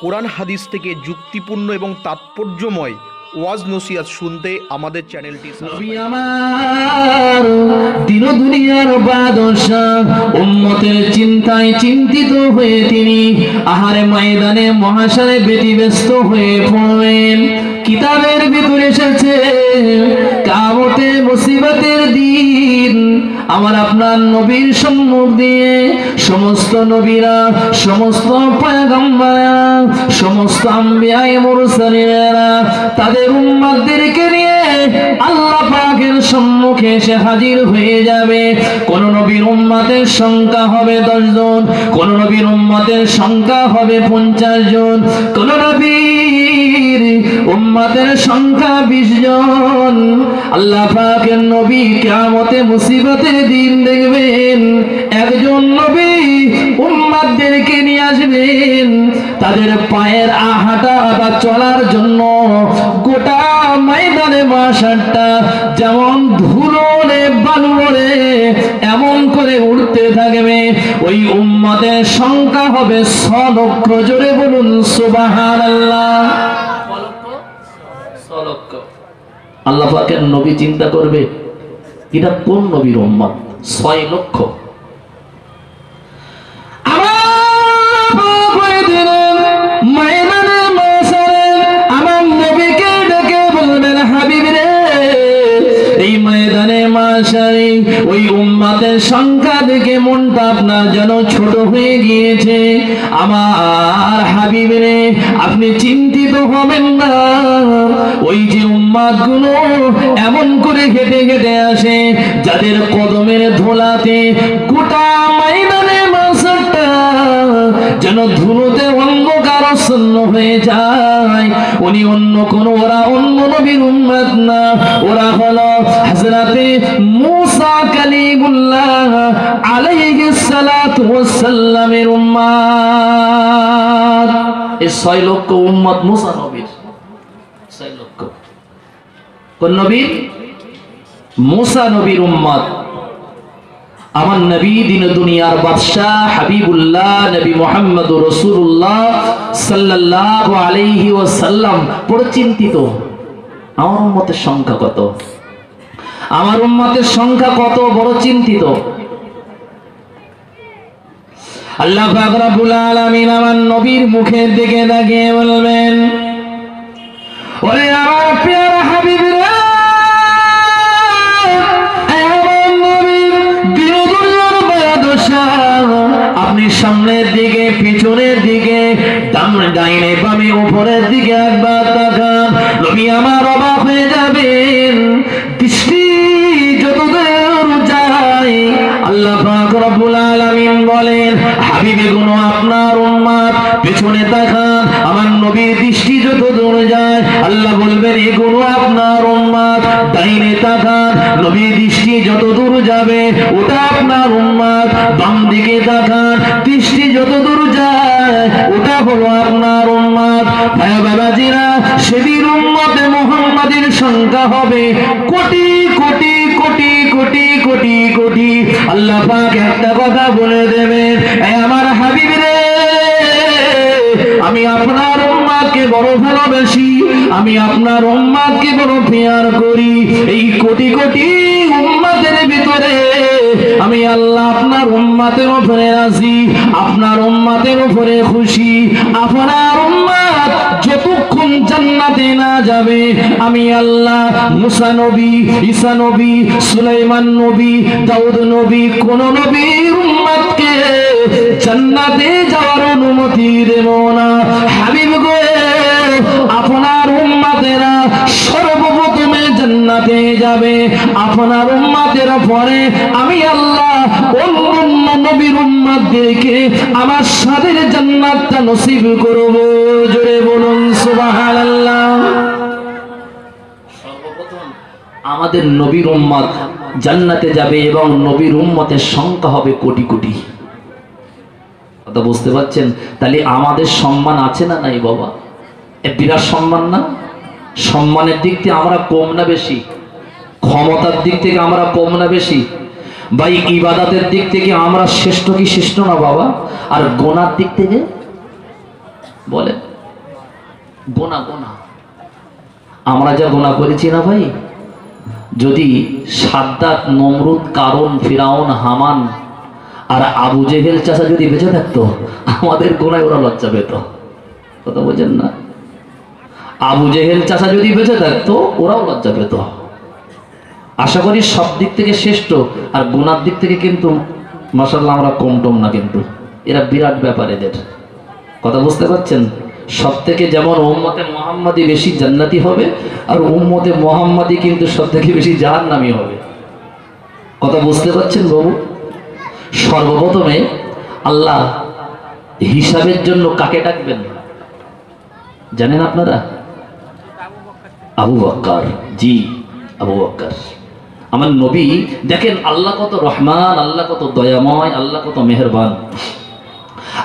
কোরআন হাদিস থেকে যুক্তিপূর্ণ এবং তাৎপর্যময় ওয়াজ নসিহত শুনতে আমাদের চ্যানেলটি দিন দুনিয়ার বাদশাহ উম্মতের চিন্তায় চিন্তিত হয়ে তিনি আহারে ময়দানে মহাশয়ে ব্যতিব্যস্ত হয়ে পড়লেন। কিতাবের ভিতরে এসেছে কিয়ামতে মুসিবতের দিন আমার আপনার নবীর সম্মুখ দিয়ে সমস্ত নবীরা, সমস্ত পয়গম্বররা, সমস্ত আম্বিয়ায়ে মুরসালিনেরা তাদের উম্মতদেরকে নিয়ে আল্লাহ পাকের সম্মুখে এসে হাজির হয়ে যাবে। কোন নবীর উম্মতের সংখ্যা হবে 10 জন, কোন নবীর উম্মতের সংখ্যা হবে 50 জন, কোন নবীর উম্মতের সংখ্যা 20 জন। আল্লাহ পাকের নবী কিয়ামতে মুসিবতের দিন দেখবেন একজন নবী উম্মতদেরকে নিয়ে আসবেন তাদের পায়ের হাঁটা বা চলার জন্য গোটা ময়দানে মাশাআল্লাহ যেমন ধুলোরে বালুরে এমন করে উঠতে থাকবে। ওই উম্মতের সংখ্যা হবে 6 লক্ষ। জোরে বলুন সুবহানাল্লাহ। আল্লাহ পাকের নবী চিন্তা করবে এটা কোন নবীর উম্মত? 6 লক্ষ। এই ময়দানে মাশারে ওই উম্মতের সংখ্যা দেখে মনটা আপনার যেন ছোট হয়ে গিয়েছে। আমার হাবিব রে, আপনি চিন্তিত হবেন না। ওই যে উম্মতগুলো এমন করে হেঁটে হেঁটে আসে যাদের কদমের ধুলাতে গোটা ময়দানে মাশাআল্লাহ যেন ধুলোতে অন্ধকারাচ্ছন্ন হয়ে যায়। উনি অন্য কোন, ওরা অন্য নবীর উম্মত না, ওরা হলো হযরতে মূসা কালিমুল্লাহ আলাইহিস সালাতু ওয়াস সালামের উম্মত। এই 6 লক্ষ উম্মত মূসা নবীর। 6 লক্ষ কোন নবীর? মূসা নবীর উম্মত। আমার নবী দিন দুনিয়ার বাদশাহ হাবিবুল্লাহ নবী মুহাম্মদুর রাসূলুল্লাহ সাল্লাল্লাহু আলাইহি ওয়াসাল্লাম বড় চিন্তিত, আমার উম্মতের সংখ্যা কত, আমার উম্মতের সংখ্যা কত, বড় চিন্তিত। আল্লাহ পাক রব্বুল আলামিন আমার নবীর মুখের দিকে তাকিয়ে বলবেন, ওরে আমার প্রিয় হাবিব রে, আপনি সামনের দিকে, পিছনের দিকে, ডাইনে বামে, উপরের দিকে একবার তাকান। নবী আমার অবাক হয়ে যাবেন। দৃষ্টি যতদূর যায় আল্লাহ পাক রব্বুল আলামিন বলেন, হাবিবে গুলো আপনার উম্মত, পেছনে তাকান। আমার নবীর দৃষ্টি যতদূর যায় আল্লাহ বলবেন এগুলো আপনার উম্মত। ডাইনে তাকান, নবীর দৃষ্টি যতদূর যাবে ওটা আপনার উম্মত। বাম দিকে তাকান, দৃষ্টি যতদূর যায় ওটা হলো আপনার উম্মত। ভাই বাবাজিরা, সেদিন উম্মতে মুহাম্মাদের সংখ্যা হবে কোটি কোটি কোটি কোটি কোটি কোটি। আল্লাহ পাক একটা কথা বলে দেবেন, আমার হাবিব রে, আমি আপনার উম্মতকে বড় ভালোবাসি, আমি আপনার উম্মতকে বড় প্যার করি। এই কোটি কোটি উম্মতের ভিতরে আমি আল্লাহ আপনার উম্মতের উপরে রাজি, আপনার উম্মতের উপরে খুশি। আপনার উম্মত যতক্ষণ জান্নাতে না যাবে আমি আল্লাহ মুসা নবী, ঈসা নবী, সুলাইমান নবী, দাউদ নবী, কোন নবীর উম্মতকে জান্নাতে যাওয়ার অনুমতি দেব না। হাবিব গো, আপনার উম্মতেরা সর্বপ্রথমে জান্নাতে যাবে, আপনার উম্মতের পরে আমি আল্লাহ অন্য নবীর উম্মতদেরকে আমার সাথে জান্নাতটা নসিব করব। জোরে বলুন সুবহানাল্লাহ। সর্বপ্রথম আমাদের নবীর উম্মত জান্নাতে যাবে এবং নবীর উম্মতের সংখ্যা হবে কোটি কোটি। কথা বুঝতে পারছেন? তাহলে আমাদের সম্মান আছে না নাই বাবা? বিরাট সম্মান না? সম্মানের দিক থেকে আমরা কম না বেশি? ক্ষমতার দিক থেকে আমরা কম না বেশি? ভাই ইবাদতের দিক থেকে আমরা শ্রেষ্ঠ কি শ্রেষ্ঠ না বাবা? আর গুনার দিক থেকে গোনা গোনা আমরা যা গোনা করেছি না ভাই, যদি সাদ্দাত, নমরুদ, কারণ, ফিরাউন, হামান আর আবু জেহেল চাচা যদি বেঁচে থাকতো, আমাদের গোনায় ওরা লজ্জা পেত। কথা বোঝেন না? আবু জেহেল চাচা যদি বেঁচে থাকতো, ওরাও লজ্জা পেত। আশা করি সব দিক থেকে শ্রেষ্ঠ, আর গুনার দিক থেকে কিন্তু মাশাআল্লাহ আমরা কম টম না, কিন্তু এরা বিরাট ব্যাপার এদের। কথা বুঝতে পারছেন? সব থেকে যেমন উম্মতে মুহাম্মাদি বেশি জান্নাতি হবে, আর উম্মতে মুহাম্মাদি কিন্তু সব থেকে বেশি জাহান্নামী হবে। কথা বুঝতে পারছেন বাবু? সর্বপ্রথমে আল্লাহ হিসাবের জন্য কাকে ডাকবেন জানেন আপনারা? আবু বকর। জি, আবু বকর। আমার নবী দেখেন, আল্লাহ কত রহমান, আল্লাহ কত দয়াময়, আল্লাহ কত মেহেরবান।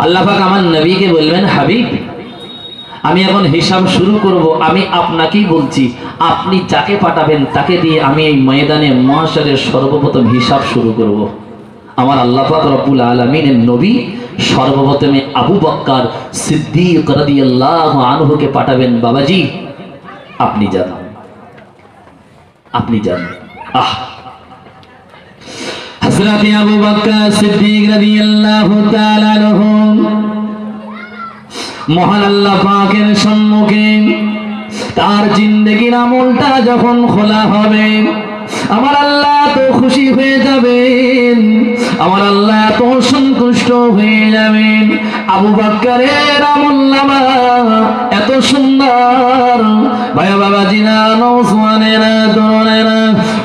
আল্লাহ পাক আমার নবীকে বলবেন, হাবিব আমি এখন হিসাব শুরু করব, আমি আপনাকেই বলছি, আপনি যাকে পাঠাবেন তাকে দিয়ে আমি এই ময়দানে মাহশারের সর্বপ্রথম হিসাব শুরু করব। আমার আল্লাহ পাক রব্বুল আলামিনের নবী সর্বপ্রথমে আবু বকর সিদ্দিক রাদিয়াল্লাহু আনহুকে পাঠাবেন, বাবাজি আপনি যান, আপনি যান। হযরত আবু বকর সিদ্দিক রাদিয়াল্লাহু তাআলা আনহু মহান আল্লাহ পাকের সম্মুখে তার জিন্দেগির আমলটা যখন খোলা হবে, আমার আল্লাহ তো খুশি হয়ে যাবেন, আমার আল্লাহ তো সন্তুষ্ট হয়ে যাবেন। আবু বকরের আমলনামা এত সুন্দর, ভাইয়া বাবাজিরা, নওজওয়ানেরা, তরুণেরা,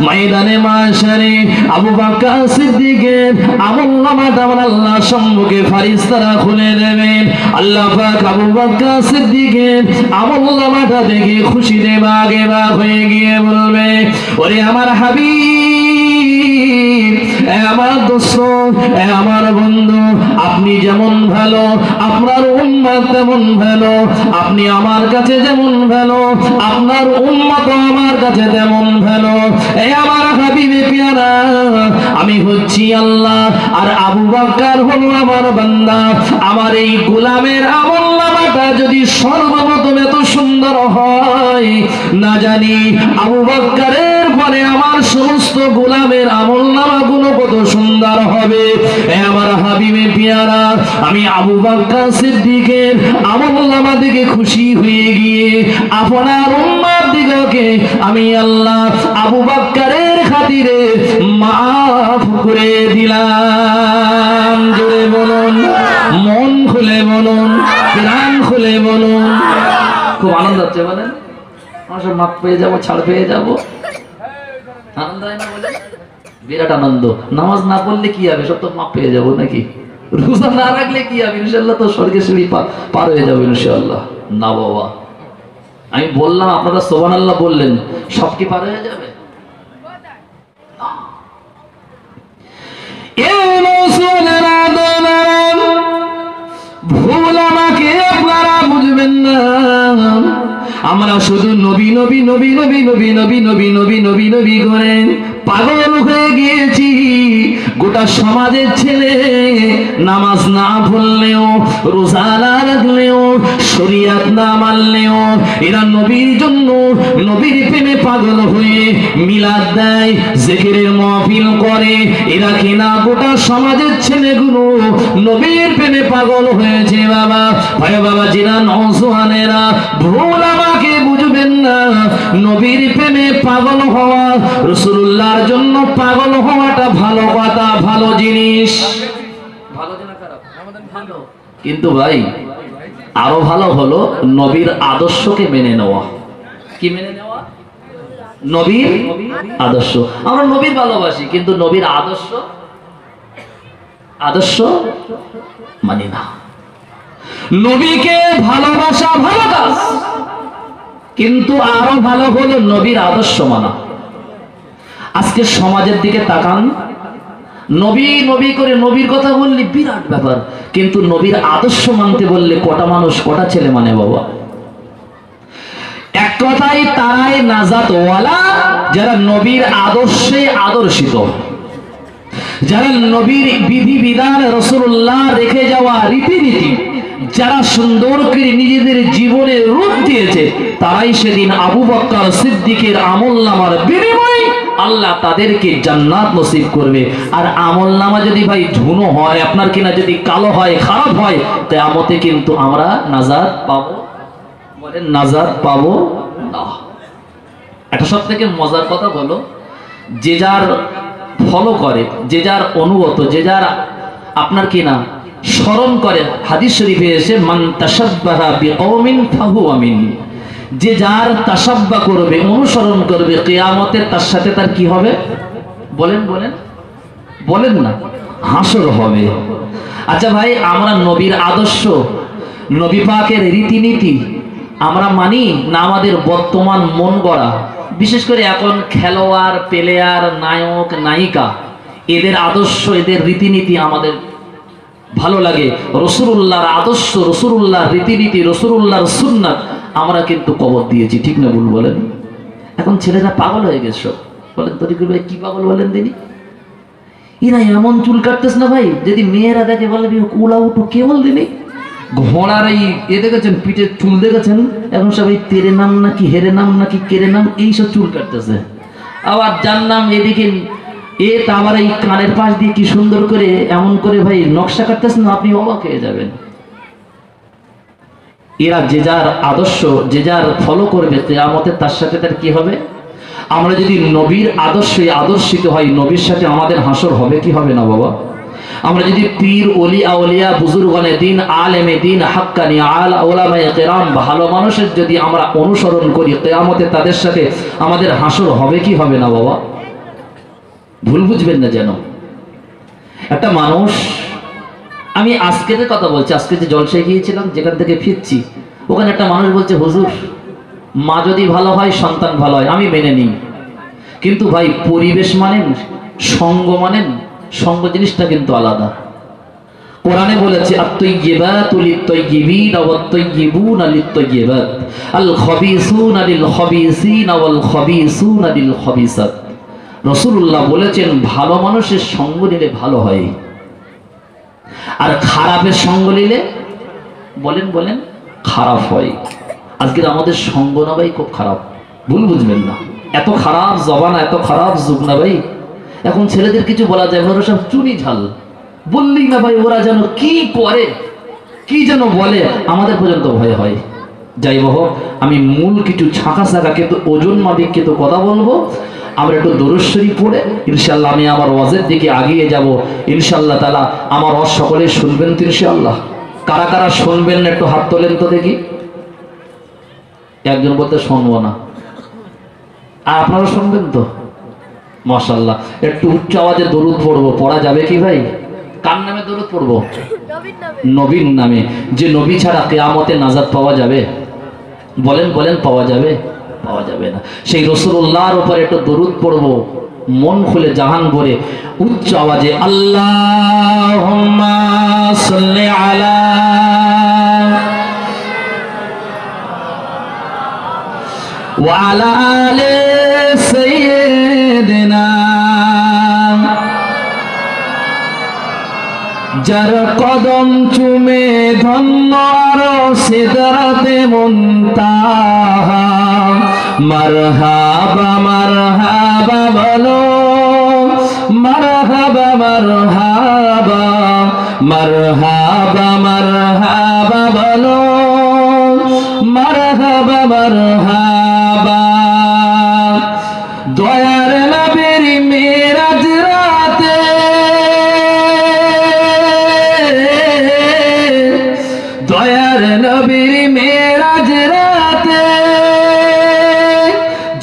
ময়দানে মাশারে আবু বকর সিদ্দিকের আমলনামাটা আমার আল্লাহ সম্মুখে ফেরেশতারা খুলে দেবেন। আল্লাহ পাক আবু বকর সিদ্দিকের আমলনামাটা দেখে খুশিতে বাগেবা হয়ে গিয়ে বলবে, ওরে আমার হাবিব, আমার দোস্ত, আমার বন্ধু, আপনি যেমন ভালো, আপনার উম্মত তেমন ভালো। আপনি আমার কাছে যেমন ভালো, আপনার উম্মত আমার কাছে তেমন ভালো। আমার হাবিবে পিয়ারা, আমি হচ্ছি আল্লাহ, আর আবু বকর হলো আমার বান্দা। আমার এই গোলামের আমলনামাটা যদি সর্বপ্রথম এত সুন্দর হয়, না জানি আবু বকরের পরে আমার সমস্ত গোলামের আমলনামাগুলো কত সুন্দর হবে। আমার হাবিবে পিয়ারা, আমি আবু বকর সিদ্দিকের আমলনামা দেখে খুশি হয়ে গিয়ে আপনার উম্মত দিগকে আমি আল্লাহ আবু বকরের খাতিরে মাফ করে দিলাম। জোরে বলুন, মন খুলে বলুন, প্রাণ খুলে বলুন। খুব আনন্দ হচ্ছে, বলেন আমার সব মাফ পেয়ে যাবো, ছাড় পেয়ে যাবো, আনন্দ হয় না? বলে বিরাট আনন্দ। নামাজ না পড়লে কি হবে, সব তো মাপ পেয়ে যাবো নাকি? রোজা না রাখলে কি হবে? ইনশাআল্লাহ তো স্বর্গের সিঁড়ি পার হয়ে যাবে ইনশাআল্লাহ। না বাবা, আমি বললাম, আপনারা সুবহানাল্লাহ বললেন, সব কি পার হয়ে যাবে? ভুল আমাকে আপনারা বুঝবেন না, আমরা শুধু নবী নবী নবী নবী নবী নবী নবী নবী নবী নবী করে পাগল হয়ে গিয়েছি। গোটা সমাজের ছেলে নামাজ না পড়লেও, রোজা না রাখলেও, শরীয়ত না মানলেও এরা নবীর জন্য, নবীর প্রেমে পাগল হয়ে মিলাদ দেয়, জিকিরের মাহফিল করে। এরা কিনা গোটা সমাজের ছেলেগুলো নবীর প্রেমে পাগল হয়েছে। বাবা, ভাই বাবা জিরা, নওজওয়ানেরা, ভুল আমাকে বুঝবেন না। নবীর প্রেমে পাগল হওয়া, রাসূলুল্লাহর জন্য পাগল হওয়াটা ভালো কথা, ভালো জিনিস। ভালো না খারাপ? ভালো। কিন্তু ভাই আরো ভালো হলো নবীর আদর্শকে মেনে নেওয়া। কি মেনে নেওয়া? নবীর আদর্শ। আমরা নবীর ভালোবাসি, কিন্তু নবীর আদর্শ মানি না। নবীকে ভালোবাসা ভালো কাজ, কিন্তু আরো ভালো হলো নবীর আদর্শ মানা। আজকে সমাজের দিকে তাকান, নবী নবী করে নবীর কথা বললে বিরাট ব্যাপার, কিন্তু নবীর আদর্শ মানতে বললে কটা মানুষ, কটা ছেলে মানে বাবা? এক কথাই তারাই নাজাতওয়ালা, যারা নবীর আদর্শে আদর্শিত, যারা নবীর বিধি বিধান, রাসূলুল্লাহ রেখে যাওয়া রীতিনীতি যারা সুন্দর করে নিজেদের জীবনে রূপ দিয়েছে তারাই সেদিন আবু বকর সিদ্দিকের আমলনামার বিনিময়ে আল্লাহ তাদেরকে জান্নাত নসিব করবে। আর আমলনামা যদি ভাই ধুনো হয়, আপনার কিনা যদি কালো হয়, খারাপ হয়, কিয়ামতে কিন্তু আমরা নাজাত পাবো, বলেন নাজাত পাবো না। এটা সব থেকে মজার কথা বলো, যে যার ফলো করে, যে যার অনুগত, যে যার আপনার কিনা স্মরণ করে, হাদিস শরীফে এসে মান তাশাব্বাহা বিকওমিন ফাহুয়া মিনহুম, যে যার তাশাব্বা করবে, অনুসরণ করবে, কিয়ামতে তার সাথে তার কি হবে? বলেন বলেন বলেন না, হাসর হবে। আচ্ছা ভাই, আমরা নবীর আদর্শ, নবী পাকের রীতিনীতি আমরা মানি না আমাদের বর্তমান মন গড়া, বিশেষ করে এখন খেলোয়াড়, প্লেয়ার, নায়ক, নায়িকা, এদের আদর্শ, এদের রীতিনীতি আমাদের ভালো লাগে। রাসূলুল্লাহর আদর্শ, রাসূলুল্লাহর রীতিনীতি, রাসূলুল্লাহর সুন্নাত আমরা কিন্তু কবর দিয়েছি, ঠিক না ভুল বলেন? এখন ছেলেরা পাগল হয়ে গেছে সব। বলেন তরিকুল ভাই কি পাগল বলেন দিনি? এরা এমন চুল কাটতেছ না ভাই, যদি মেয়েরা দেখে বলে কুলা উঠো, কে বল দিনি ঘোড়ার এই দেখেছেন পিঠের চুল দেখেছেন, এখন সবাই তেরে নাম নাকি হেরে নাম নাকি কেড়ে নাম এইসব চুল কাটতেছে। আবার যার নাম এদিকে তা আবার এই কানের পাশ দিয়ে কি সুন্দর করে এমন করে ভাই নকশা কাটতেছে না, আপনি অবাক হয়ে যাবেন। এরা যে যার আদর্শ, যে যার ফলো করবে, কিয়ামতে তার সাথে তার কি হবে? আমরা যদি নবীর আদর্শে আদর্শিত হয়, নবীর সাথে আমাদের হাসর হবে কি হবে না বাবা? আমরা যদি পীর, ওলি, আউলিয়া, বুজুর্গানে দিন, আলেমে দিন, হাক্কানি উলামায়ে কেরাম, ভালো মানুষের যদি আমরা অনুসরণ করি, কিয়ামতে তাদের সাথে আমাদের হাসর হবে কি হবে না বাবা? ভুল বুঝবেন না যেন। একটা মানুষ, আমি আজকের কথা বলছি, আজকে যে জলসায় গিয়েছিলাম, যেখান থেকে ফিরছি, ওখানে একটা মানুষ বলছে, হুজুর মা যদি ভালো হয়, সন্তান ভালো হয়, আমি মেনে নিই, কিন্তু ভাই পরিবেশ মানেন, সঙ্গ মানেন, সঙ্গ জিনিসটা কিন্তু আলাদা। কোরআনে বলেছে আত-তাইয়্যিবাতু লিত-তাইয়্যিবিন ওয়াত-তাইয়্যিবুনা লিত-তাইয়্যিবাত, আল-খাবিসুনা লিল-খাবিসিনা ওয়াল-খাবিসুনা লিল-খাবিসাত। রাসূলুল্লাহ বলেছেন ভালো মানুষের সঙ্গ নিলে ভালো হয়, আর খারাপের সঙ্গ নিলে বলেন বলেন খারাপ হয়। আজকের আমাদের সঙ্গ না ভাই খুব খারাপ, ভুল বুঝবেন না। এত খারাপ জবানা, এত খারাপ যুগ না ভাই। এখন ছেলেদের কিছু বলা যায়, ওরা সব চুনি ঝাল, বললেই না ভাই ওরা যেন কি করে, কি যেন বলে, আমাদের পর্যন্ত ভয় হয়। যাই হোক, আমি মূল কিছু ছাঁকা ছাঁকা কিন্তু ওজন মাফিক কিন্তু কথা বলবো। আমরা একটু দরুদ শরীফ পড়ে ইনশাআল্লাহ আমি আমার ওয়াজের দিকে এগিয়ে যাব ইনশাআল্লাহ তাআলা। আমার ওয়াজ সকলে শুনবেন তো ইনশাআল্লাহ? কারা কারা শুনবেন না একটু হাত তোলেন তো দেখি। একজন বলতে শুনবো না, আর আপনারা শুনবেন তো? মাশাআল্লাহ। একটু উচ্চ আওয়াজে দরুদ পড়বো, পড়া যাবে কি ভাই? কার নামে দরুদ পড়বো? নবীর নামে। যে নবী ছাড়া কিয়ামতে নাজাত পাওয়া যাবে? বলেন বলেন পাওয়া যাবে? পাওয়া যাবে না। সেই রাসূলুল্লাহর উপর একটু দরুদ পড়বো মন খুলে, জাহান ভরে, উচ্চ আওয়াজে। আল্লাহুম্মা সাল্লি আলা ওয়া আলা আলি সাইয়্যিদিনা, যার কদম চুমে ধন্য আরো সিদরাতে মুনতাহা, মারহাবা মারহাবা বলো, মারহাবা মারহাবা, মারহাবা মারহাবা বলো, মারহাবা মারহাবা। দয়ার নবীর মেরাজ রাতে, দয়ার নবীর মেরাজ রাতে,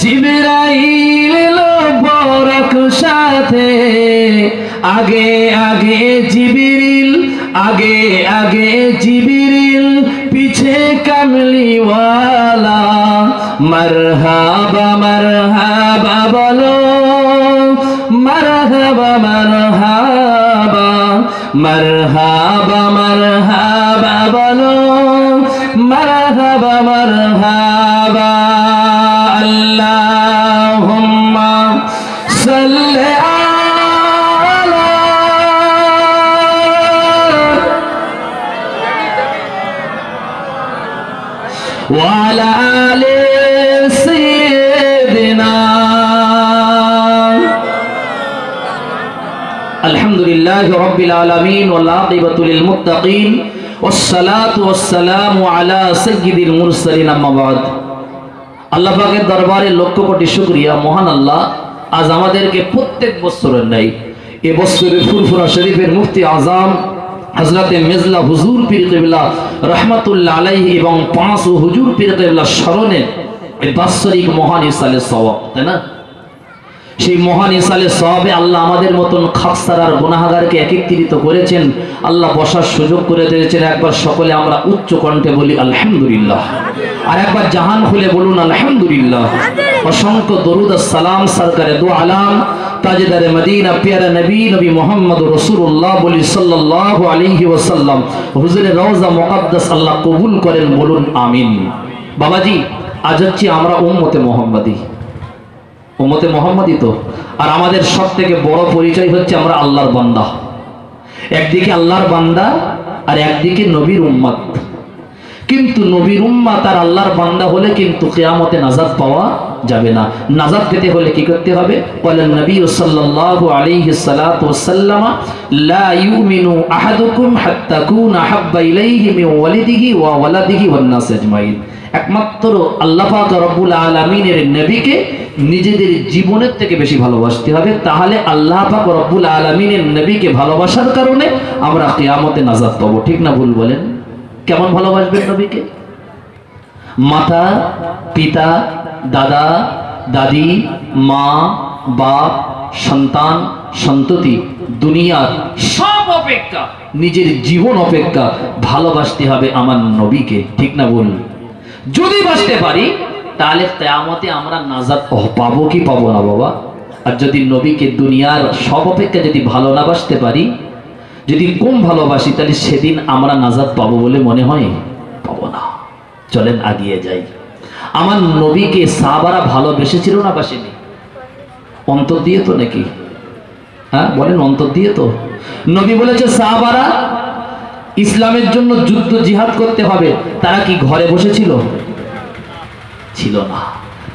জিবরাইল এলো বরক সাথে, আগে আগে জিবরিল, আগে আগে জিবরিল, পিছে কামলিওয়ালা। মারহাবা মারহাবা বলো, মারহাবা মারহাবা, মারহাবা মারহাবা বলো, মারহাবা মারহাবা। আল্লাহুম্মা সাল্লি আলা وعلى آل سيدنا الحمد لله رب العالمين والعاقبة للمتقين والصلاة والسلام على سيد المرسلين أما بعد আল্লাহ পাকের দরবারে লক্ষ কোটি শুকরিয়া মহান আল্লাহ আজ আমাদেরকে প্রত্যেক বছরের ন্যায় এই বছরের ফুরফুরা শরীফের মুফতি আজম হযরতে মিজলা হুজুর পীর কিবলা রাহমাতুল্লাহ আলাইহি এবং পাঁচ হুজুর পীর কিবলা স্মরণে এই বাৎসরিক মহান ইসালে সওয়াব, তাই না? সেই মহান ইসালে সওয়াবে আল্লাহ আমাদের মতন খাকসার আর গুনাহগারকে একত্রিত করেছেন, আল্লাহ বসার সুযোগ করে দিয়েছেন। একবার সকলে আমরা উচ্চ কণ্ঠে বলি আলহামদুলিল্লাহ, আর একবার জাহান খুলে বলুন আলহামদুলিল্লাহ। অসংখ্য দরুদ আর সালাম সরকারে দু আলাম তাজদারে মদিনা পিয়ারা নবী নবী মুহাম্মদ রাসূলুল্লাহ বলি সাল্লাল্লাহু আলাইহি ওয়াসাল্লাম হুজুরের রওজা মুকদ্দাস আল্লাহ কবুল করেন, বলুন আমিন। বাবাজি, আজ হচ্ছে আমরা উম্মতে মুহাম্মাদি, উম্মতে মুহাম্মাদি তো, আর আমাদের সবথেকে বড় পরিচয় হচ্ছে আমরা আল্লাহর বান্দা। একদিকে আল্লাহর বান্দা আর একদিকে নবীর উম্মত। কিন্তু নবীর উম্মত আর আল্লাহর বান্দা হলে কিন্তু কিয়ামতে নাজাত পাওয়া যাবে না। নাজাত পেতে হলে কি করতে হবে? বলেন নবী সাল্লাল্লাহু আলাইহি সাল্লাতু ওয়াসাল্লাম, লা ইউমিনু আহাদুকুম হাত্তা কুনা হাব্বা ইলাইহি মিন ওয়ালিদিহি ওয়া ওয়ালাদিহি ওয়ান নাস আজমাইন। একমাত্র আল্লাহ পাক রব্বুল আলামিনের নবীকে নিজেদের জীবনের থেকে বেশি ভালোবাসতে হবে, তাহলে আল্লাহ পাক রব্বুল আলামিনের নবীকে ভালোবাসার কারণে আমরা কিয়ামতে নাজাত পাবো। ঠিক না ভুল বলেন? কেমন ভালোবাসবেন নবীকে? মাতা পিতা দাদা দাদি মা বাপ সন্তান সন্ততি দুনিয়ার সব অপেক্ষা নিজের জীবন অপেক্ষা ভালোবাসতে হবে আমার নবীকে। ঠিক না ভুল? যদি বাঁচতে পারি তাহলে কিয়ামতে আমরা নাজাত পাবো কি পাবো না বাবা? আর যদি নবীকে দুনিয়ার সব অপেক্ষা যদি ভালো না বাসতে পারি, যদি কম ভালোবাসি, তাহলে সেদিন আমরা নাজাত পাবো বলে মনে হয়? পাবো না। চলেন আগিয়ে যাই। আমার নবীকে সাহাবারা ভালোবেসেছিল না বাসেনি? অন্তর দিয়ে তো নাকি? হ্যাঁ বলেন, অন্তর দিয়ে তো। নবী বলেছে সাহাবারা ইসলামের জন্য যুদ্ধ জিহাদ করতে হবে, তারা কি ঘরে বসেছিল? ছিল না।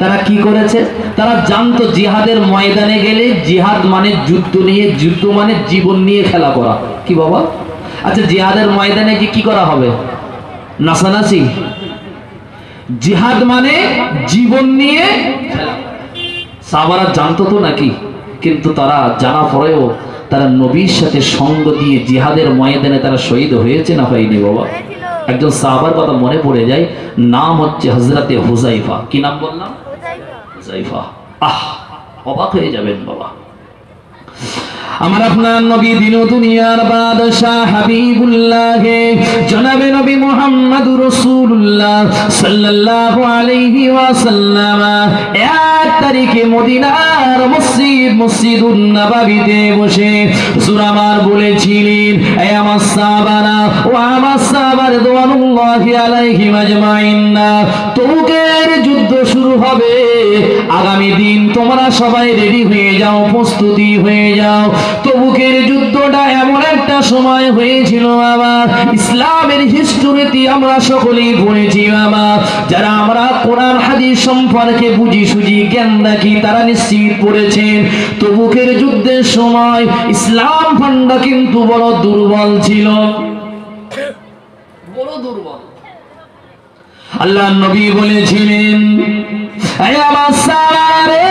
তারা কি করেছে? তারা জানতো জিহাদের ময়দানে গেলে জিহাদ মানে যুদ্ধ নিয়ে, যুদ্ধ মানে জীবন নিয়ে খেলা করা। কি বাবা? আচ্ছা, জিহাদের ময়দানে কি করা হবে? নাচানাচি? জিহাদ মানে জীবন নিয়ে খেলা। সাহাবারা জানতো তো নাকি? কিন্তু তারা জানা পরেও তারা নবীর সাথে সঙ্গ দিয়ে জিহাদের ময়দানে তারা শহীদ হয়েছে না হয়নি বাবা? একজন সাহাবার কথা মনে পড়ে যায়, নাম হচ্ছে হযরতে হুযাইফা। কি নাম বললাম? হুযাইফা। অবাক হয়ে যাবেন বাবা। আমার আপনার নবী দিন দুনিয়ার বাদশাহ হাবিবুল্লাহ জনাবে নবী মুহাম্মদুর রাসূলুল্লাহ সাল্লাল্লাহু আলাইহি ওয়াসাল্লাম 1 তারিখে মদিনার মসজিদুন নববীতে বসে হুজুর আমার বলেছিলেন, হে আমার সাহাবারা ও আমার সাহাবা রাদিয়াল্লাহু আলাইহিম আজমাইন, তবুকের যুদ্ধ শুরু হবে আগামী দিন, তোমরা সবাই রেডি হয়ে যাও, প্রস্তুতি হয়ে যাও। তবুকের যুদ্ধটা এমন একটা সময় হয়েছিল বাবা, ইসলামের হিস্ট্রিতে আমরা সকলেই পড়েছি বাবা। যারা আমরা কোরআন হাদিস সম্পর্কে বুঝি সুঝি জ্ঞান রাখি তারা নিশ্চিত পড়েছেন তবুকের যুদ্ধের সময় ইসলাম ফান্ডা কিন্তু বড় দুর্বল ছিল, বড় দুর্বল। আল্লাহ নবী বলেছিলেন, হে আমার সাহাবারে,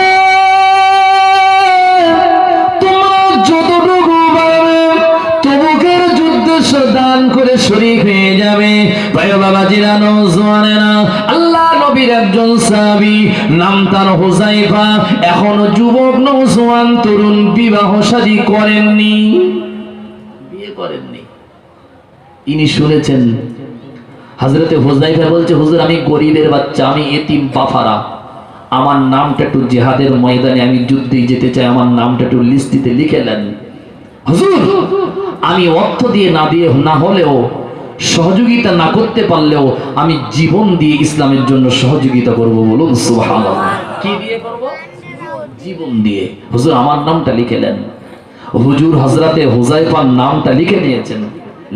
দান করে শরীক হয়ে যাবে। ভাই বাবা জিরানো জওয়ানেরা, আল্লাহ নবীর একজন সাহাবী নাম তার হুযাইফা, এখনো যুবক নওজোয়ান তরুণ, বিবাহ শাদী করেননি, বিয়ে করেননি। ইনি শুনেছেন হযরতে হুযাইফা বলছে, হুজুর আমি গরিবের বাচ্চা, আমি এতিম বাফারা, আমার নামটা একটু জিহাদের ময়দানে আমি যুদ্ধে যেতে চাই, আমার নামটা একটু লিস্টিতে লিখে দেন। হুজুর আমি অর্থ দিয়ে না হলেও সহযোগিতা না করতে পারলেও আমি জীবন দিয়ে ইসলামের জন্য সহযোগিতা করব। বলুন সুবহানাল্লাহ। কি দিয়ে করব? জীবন দিয়ে। হুজুর আমার নামটা লিখে নেন। হুজুর হযরতে হুযাইফার নামটা লিখে নিয়েছেন।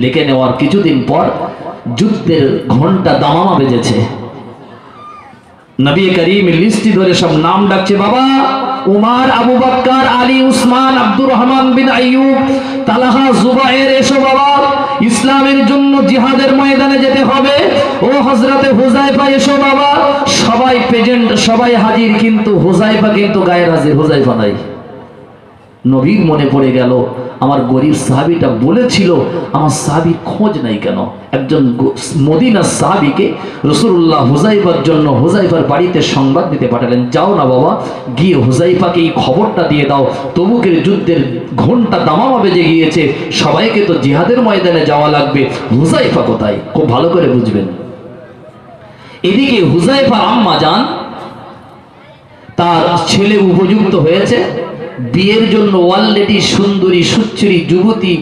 লিখে নেওয়ার কিছুদিন পর যুদ্ধের ঘন্টা দামামা বেজেছে। নবী করিম লিস্টি ধরে সব নাম ডাকছে, বাবা উমার, আবু বকর, আলী, উসমান, আব্দুর রহমান বিন আইয়ুব, তালহা, জুবায়ের, এসো বাবা, ইসলামের জন্য জিহাদের ময়দানে যেতে হবে। ও হযরতে হুযায়ফা এসো বাবা। সবাই প্রেজেন্ট, সবাই হাজির, কিন্তু হুযায়ফা কিন্তু গায়ের হাজির, হুযায়ফা নাই। নবীর মনে পড়ে গেল, আমার গরিব সাহাবীটা বলেছিল, আমার সাহাবীর খোঁজ নাই কেন? একজন মদিনার সাহাবীকে রাসূলুল্লাহ হুযায়ফার জন্য হুযায়ফার বাড়িতে সংবাদ দিতে পাঠালেন, যাও না বাবা, গিয়ে হুযায়ফাকে এই খবরটা দিয়ে দাও, তবুকের যুদ্ধের ঘন্টা দামামা বেজে গিয়েছে, সবাইকে তো জিহাদের ময়দানে যাওয়া লাগবে। হুযায়ফা কোথায়? খুব ভালো করে বুঝবেন। এদিকে হুযায়ফার আম্মা জান, তার ছেলে উপযুক্ত হয়েছে, বিয়ের জন্য অলরেডি সুন্দরী সুচ্ছরি যুবতী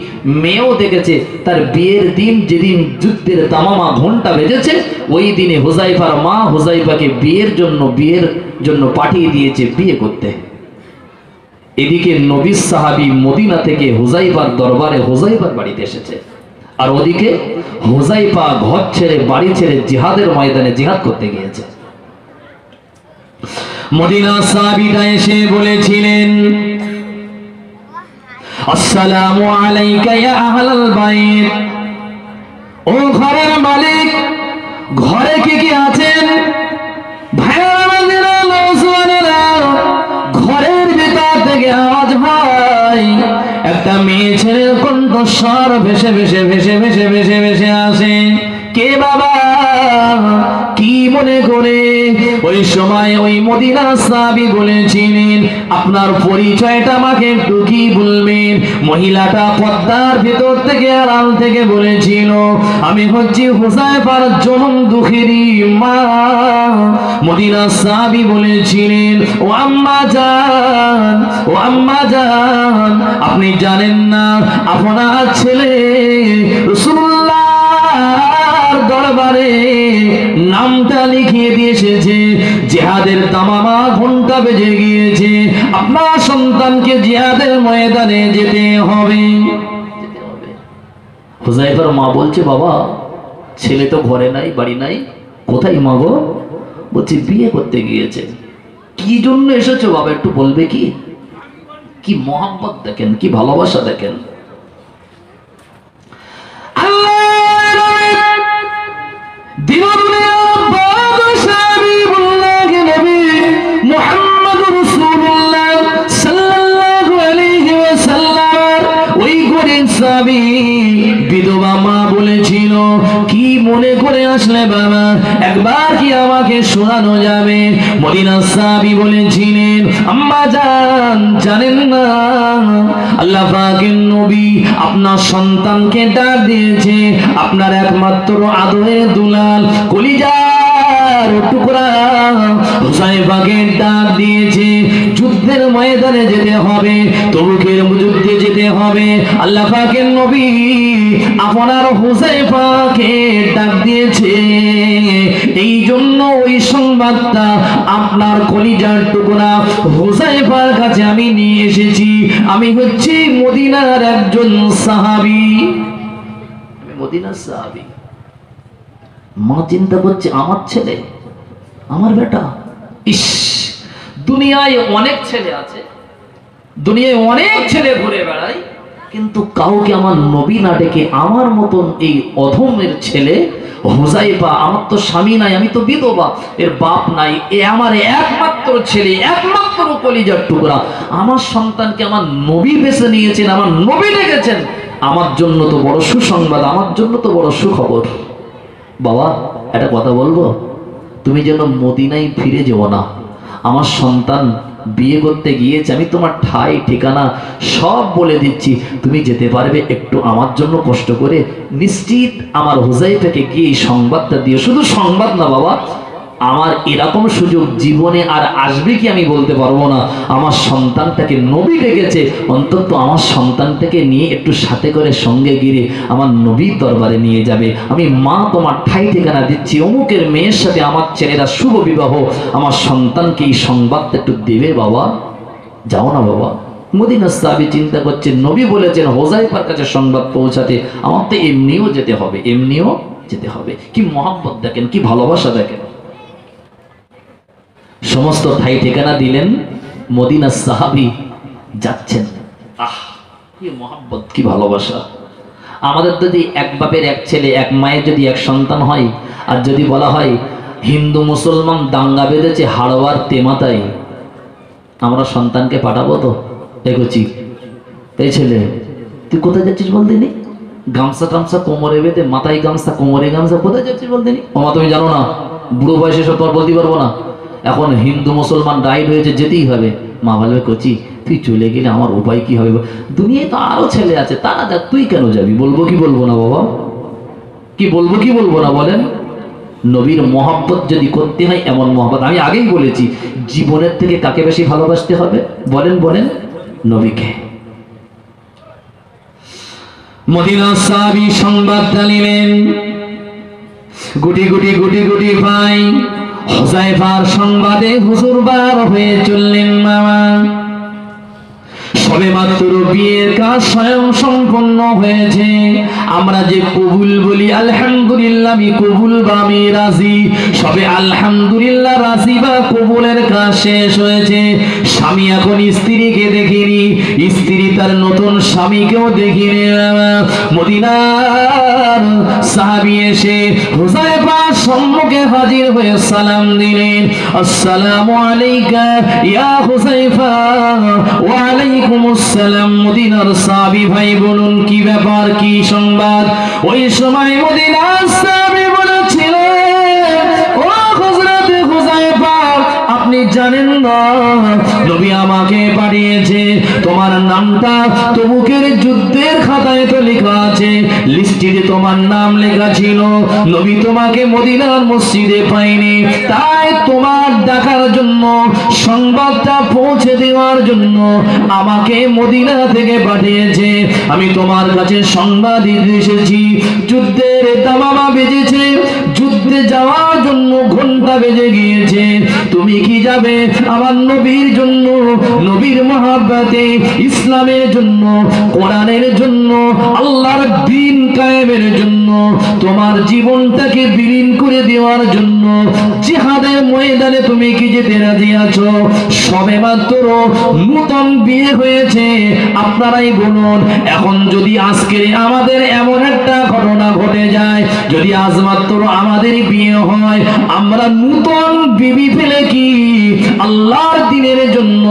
মেয়েও দেখেছে। তার বিয়ের দিন, যেদিন যুদ্ধের দামামা ঘন্টা বেজেছে, ওই দিনে হুযায়ফার মা হুযায়ফাকে বিয়ের জন্য পাঠিয়ে দিয়েছে বিয়ে করতে। এদিকে নবী সাহাবী মদিনা থেকে হুযায়ফার দরবারে হুযায়ফার বাড়িতে এসেছে, আর ওদিকে হুযায়ফা ঘর ছেড়ে বাড়ি ছেড়ে জিহাদের ময়দানে জিহাদ করতে গিয়েছে। মদিনা সাহাবীরা এসে বলেছিলেন, আসসালামু আলাইকা ইয়া আহলাল বাইত, ও ঘরের মালিক, ঘরে কে কে আছেন? ভাইয়েরা, নওজওয়ানেরা, ঘরের ভিতর থেকে আওয়াজ হয়, একটা মেয়ে ছেলের কণ্ঠস্বর ভেসে ভেসে ভেসে ভেসে ভেসে ভেসে আসে। কে বাবা? কি মনে করে? ওই সময় ওই মদিনার সাহাবী বলেছিলেন, আপনার পরিচয়টা আমাকে একটু কি বলবেন? মহিলাটা পর্দার ভিতর থেকে আড়াল থেকে বলেছিল, আমি হচ্ছি হুযায়ফার জনম দুঃখেরই মা। মদিনার সাহাবী বলেছিলেন, ও আম্মা জান, ও আম্মা জান, আপনি জানেন না আপনার ছেলে রাসূলুল্লাহ দরবারে নামটা লিখিয়ে দিয়ে এসেছে, জিহাদের দামামা ঘন্টা বেজে গিয়েছে, আপনার সন্তানকে জিহাদের ময়দানে যেতে হবে। হুযায়ফার মা বলছে, বাবা ছেলে তো ঘরে নাই, বাড়ি নাই, কোথায় মা গো? বলছে বিয়ে করতে গিয়েছে। কি জন্য এসেছো বাবা, একটু বলবে কি? কি মহব্বত দেখেন, কি ভালোবাসা দেখেন। বিধবা মা বলেছিল, কি মনে করে আসলে বাবা, একবার কি আমাকে শোনানো যাবে? মদিনার সাহাবী বলেছিলেন, আম্মা জান, জানেন না আল্লাহ পাকের নবী আপনার সন্তানকে ডাক দিয়েছে, আপনার একমাত্র আদরের দুলাল কলিজার টুকরা হুযায়ফাকে ডাক দিয়েছে, যুদ্ধের ময়দানে যেতে হবে, তবুকের যুদ্ধে যেতে হবে। আল্লাহ পাকের নবী আপনার হুযায়ফাকে ডাক দিয়েছে, এই জন্য ওই সংবাদটা আপনার কলিজার টুকরা হুযায়ফার কাছে আমি নিয়ে এসেছি। আমি হচ্ছি মদিনার একজন সাহাবী, আমি মদিনার সাহাবী। মা চিন্তা করছে, আমার ছেলে, আমার বেটা। ইস, দুনিয়ায় অনেক ছেলে আছে, দুনিয়ায় অনেক ছেলে ঘুরে বেড়ায়, কিন্তু কাউকে আমার নবী না ডেকে আমার মতন এই অধমের ছেলে হুযায়ফা, আমার তো স্বামী নাই, আমি তো বিধবা, এর বাপ নাই, এ আমার একমাত্র ছেলে, একমাত্র কলিজার টুকরা, আমার সন্তানকে আমার নবী বেছে নিয়েছেন, আমার নবী ডেকেছেন, আমার জন্য তো বড় সুসংবাদ, আমার জন্য তো বড় সুখবর। বাবা একটা কথা বলবো, তুমি যেন মদিনায় ফিরে যেও না। আমার সন্তান বিয়ে করতে গিয়েছে, আমি তোমার ঠাই ঠিকানা সব বলে দিচ্ছি, তুমি যেতে পারবে একটু আমার জন্য কষ্ট করে? নিশ্চিত আমার হুযায়ফাকে গিয়ে এই সংবাদটা দিও। শুধু সংবাদ না বাবা, আমার এরকম সুযোগ জীবনে আর আসবে কি আমি বলতে পারবো না। আমার সন্তানটাকে নবী ডেকেছে, অন্তত আমার সন্তানটাকে নিয়ে একটু সাথে করে সঙ্গে গিয়ে আমার নবীর দরবারে নিয়ে যাবে। আমি মা তোমার ঠাই ঠিকানা দিচ্ছি, অমুকের মেয়ের সাথে আমার ছেলেরা শুভ বিবাহ, আমার সন্তানকে এই সংবাদটা একটু দেবে বাবা, যাও না বাবা। মদিনার সাহাবী চিন্তা করছেন, নবী বলেছেন হুযায়ফার কাছে সংবাদ পৌঁছাতে, আমার তো এমনিও যেতে হবে, এমনিও যেতে হবে। কি মহব্বত দেখেন, কি ভালোবাসা দেখেন। সমস্ত ঠাই ঠিকানা দিলেন, মদিনার সাহাবী যাচ্ছেন। আহ, কি মহব্বত, কি ভালোবাসা! আমাদের যদি এক বাপের এক ছেলে, এক মায়ের যদি এক সন্তান হয়, আর যদি বলা হয় হিন্দু মুসলমান দাঙ্গা বেঁধেছে হাড়োয়ার তেমাতাই, আমরা সন্তানকে পাঠাবো তো? এগোচ্ছি, এই ছেলে তুই কোথায় যাচ্ছিস বলতে নি? গামছা টামছা কোমরে বেঁধে, মাথায় গামছা কোমরে গামছা, কোথায় যাচ্ছিস বলতে নি? ওমা তুমি জানো না, বুড়ো বয়সে সব তোমার বলতে পারবো না, এখন হিন্দু মুসলমান রাইট হয়েছে, যেতেই হবে। মা বলবে কচি তুই চলে গেলে আমার উপায় কি হবে? দুনিয়ায় তো আরো ছেলে আছে, তারা যাক, তুই কেন যাবি? বলবো কি বলবো না বাবা? কি বলবো কি বলবো না বলেন? নবীর মহব্বত যদি করতে হয়, এমন মহব্বত, আমি আগেই বলেছি, জীবনের থেকে কাকে বেশি ভালোবাসতে হবে বলেন? বলেন নবীকে। মদিনার সাহাবী সংবাদ জানিলেন, গুটি গুটি গুটি গুটি ভাই হুযায়ফার সংবাদে হুজুর বার হয়ে চললেন। মামা সবে মাত্র বিয়ের কাজ স্বয়ং সম্পন্ন হয়েছে, আমরা যে কবুল বলি আলহামদুলিল্লাহ, আমি কবুল বা আমি রাজি, সবে আলহামদুলিল্লাহ রাজি বা কবুলের কাজ শেষ হয়েছে। স্বামী এখন স্ত্রীকে দেখিনি, স্ত্রী তার নতুন স্বামীকেও দেখিনি। মদিনার সাহাবী এসে হুযায়ফার সম্মুখে হাজির হয়ে সালাম দিলেন, আসসালামু আলাইকা ইয়া হুযায়ফা। ওয়া আলাইকুম আসসালাম। মদিনার সাহাবী ভাই বলুন কি ব্যাপার, কি সংবাদ? ওই সময় মদিনার সাহাবী বলেছিলেন, ও হযরত হুযায়ফা, আপনি জানেন না নবী আমাকে পাঠিয়েছে, তোমার নামটা তবুকের যুদ্ধের খাতায় তো লেখা আছে, লিস্টে তোমার নাম লেখা ছিল, নবী তোমাকে মদিনার মসজিদে পাইনি, তাই তোমার ডাকার জন্য, সংবাদটা পৌঁছে দেওয়ার জন্য আমাকে মদিনা থেকে পাঠিয়েছে। আমি তোমার কাছে সংবাদ দিতে এসেছি, যুদ্ধের দামামা বেজেছে, যুদ্ধে যাওয়ার জন্য ঘন্টা বেজে গিয়েছে, তুমি কি যাবে আমার নবীর জন্য, নবীর মহব্বতে, ইসলামের জন্য, কোরআনের জন্য, আল্লাহর দ্বীন কায়েমের জন্য, তোমার জীবনটাকে বিলীন করে দেওয়ার জন্য জিহাদের ময়দানে তুমি কি যেতে রাজি আছো? সবে মাত্র নতুন বিয়ে হয়েছে, আপনারাই বলুন, এখন যদি আজকে আমাদের এমন একটা ঘটনা ঘটে যায়, যদি আজ মাত্র আমাদের বিয়ে হয়, আমরা নতুন বিবি ফেলে কি আল্লাহর দ্বীনের জন্য,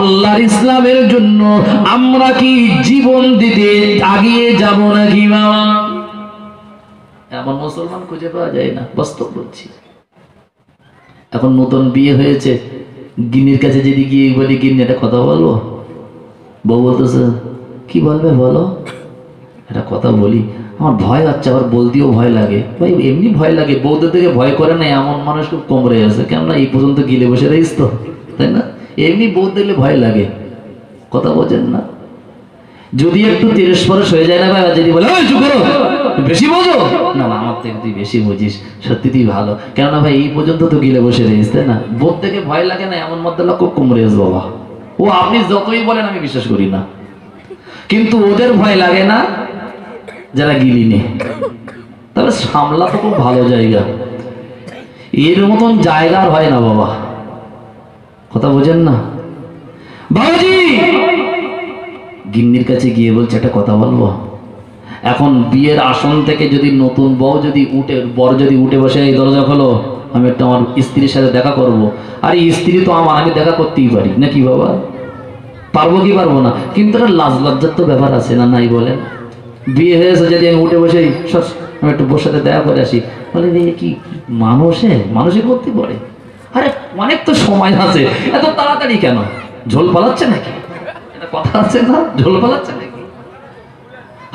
আল্লাহর ইসলামের জন্য আমরা কি জীবন দিতে আগিয়ে যাব নাকি? বাবা, এমন মুসলমান খুঁজে পাওয়া যায় না, বাস্তব বলছি। এখন নতুন বিয়ে হয়েছে, গিন্নির কাছে যদি গিয়ে বলি, গিন্নি একটা কথা বলবো, বউ বলতেছে কি বলবে বলো, একটা কথা বলি, আমার ভয় হচ্ছে, আবার বলতেও ভয় লাগে। ভাই এমনি ভয় লাগে, বউদের থেকে ভয় করে না এমন মানুষ খুব কম রয়ে আছে, কেননা এই পর্যন্ত গিলে বসে রয়েছ তো, তাই না? এমনি বউ দেখলে ভয় লাগে, কথা বোঝেন না? যদি একটু 30 হয়ে যায় না ভাই, যদি বলে চুপ করো বেশি বোঝো, না না আমার থেকে তুই বেশি বুঝিস, সত্যি তুই ভালো, কেননা ভাই এই পর্যন্ত তো গিলে বসে রয়েছ, তাই না? বউ থেকে ভয় লাগে না এমন মধ্যে খুব কম রয়েছে বাবা। ও আপনি যতই বলেন আমি বিশ্বাস করি না, কিন্তু ওদের ভয় লাগে না যারা গিলিনি। তবে সামলা তো খুব ভালো জায়গা, এর মতন জায়গা আর হয় না বাবা, কথা বোঝেন না? বাবাজি গিন্নির কাছে গিয়ে বলছে একটা কথা বলবো। এখন বিয়ের আসন থেকে যদি নতুন বউ যদি উঠে, বর যদি উঠে বসে, এই দরজা খোলো, আমি একটু আমার স্ত্রীর সাথে দেখা করব। আরে স্ত্রী তো আমার, আমি দেখা করতেই পারি নাকি বাবা? পারবো কি পারবো না? কিন্তু একটা লাজ লজ্জার তো ব্যাপার আছে না, নাই বলেন? বিয়ে হয়েছে যদি আমি উঠে বসে আমি একটু বোর সাথে দেখা করে আসি, বলে কি মানুষে করতে পারে? আরে অনেক তো সময় আছে, এত তাড়াতাড়ি কেন? ঝোল পালাচ্ছে নাকি? এটা কথা আছে না, ঝোল পালাচ্ছে নাকি?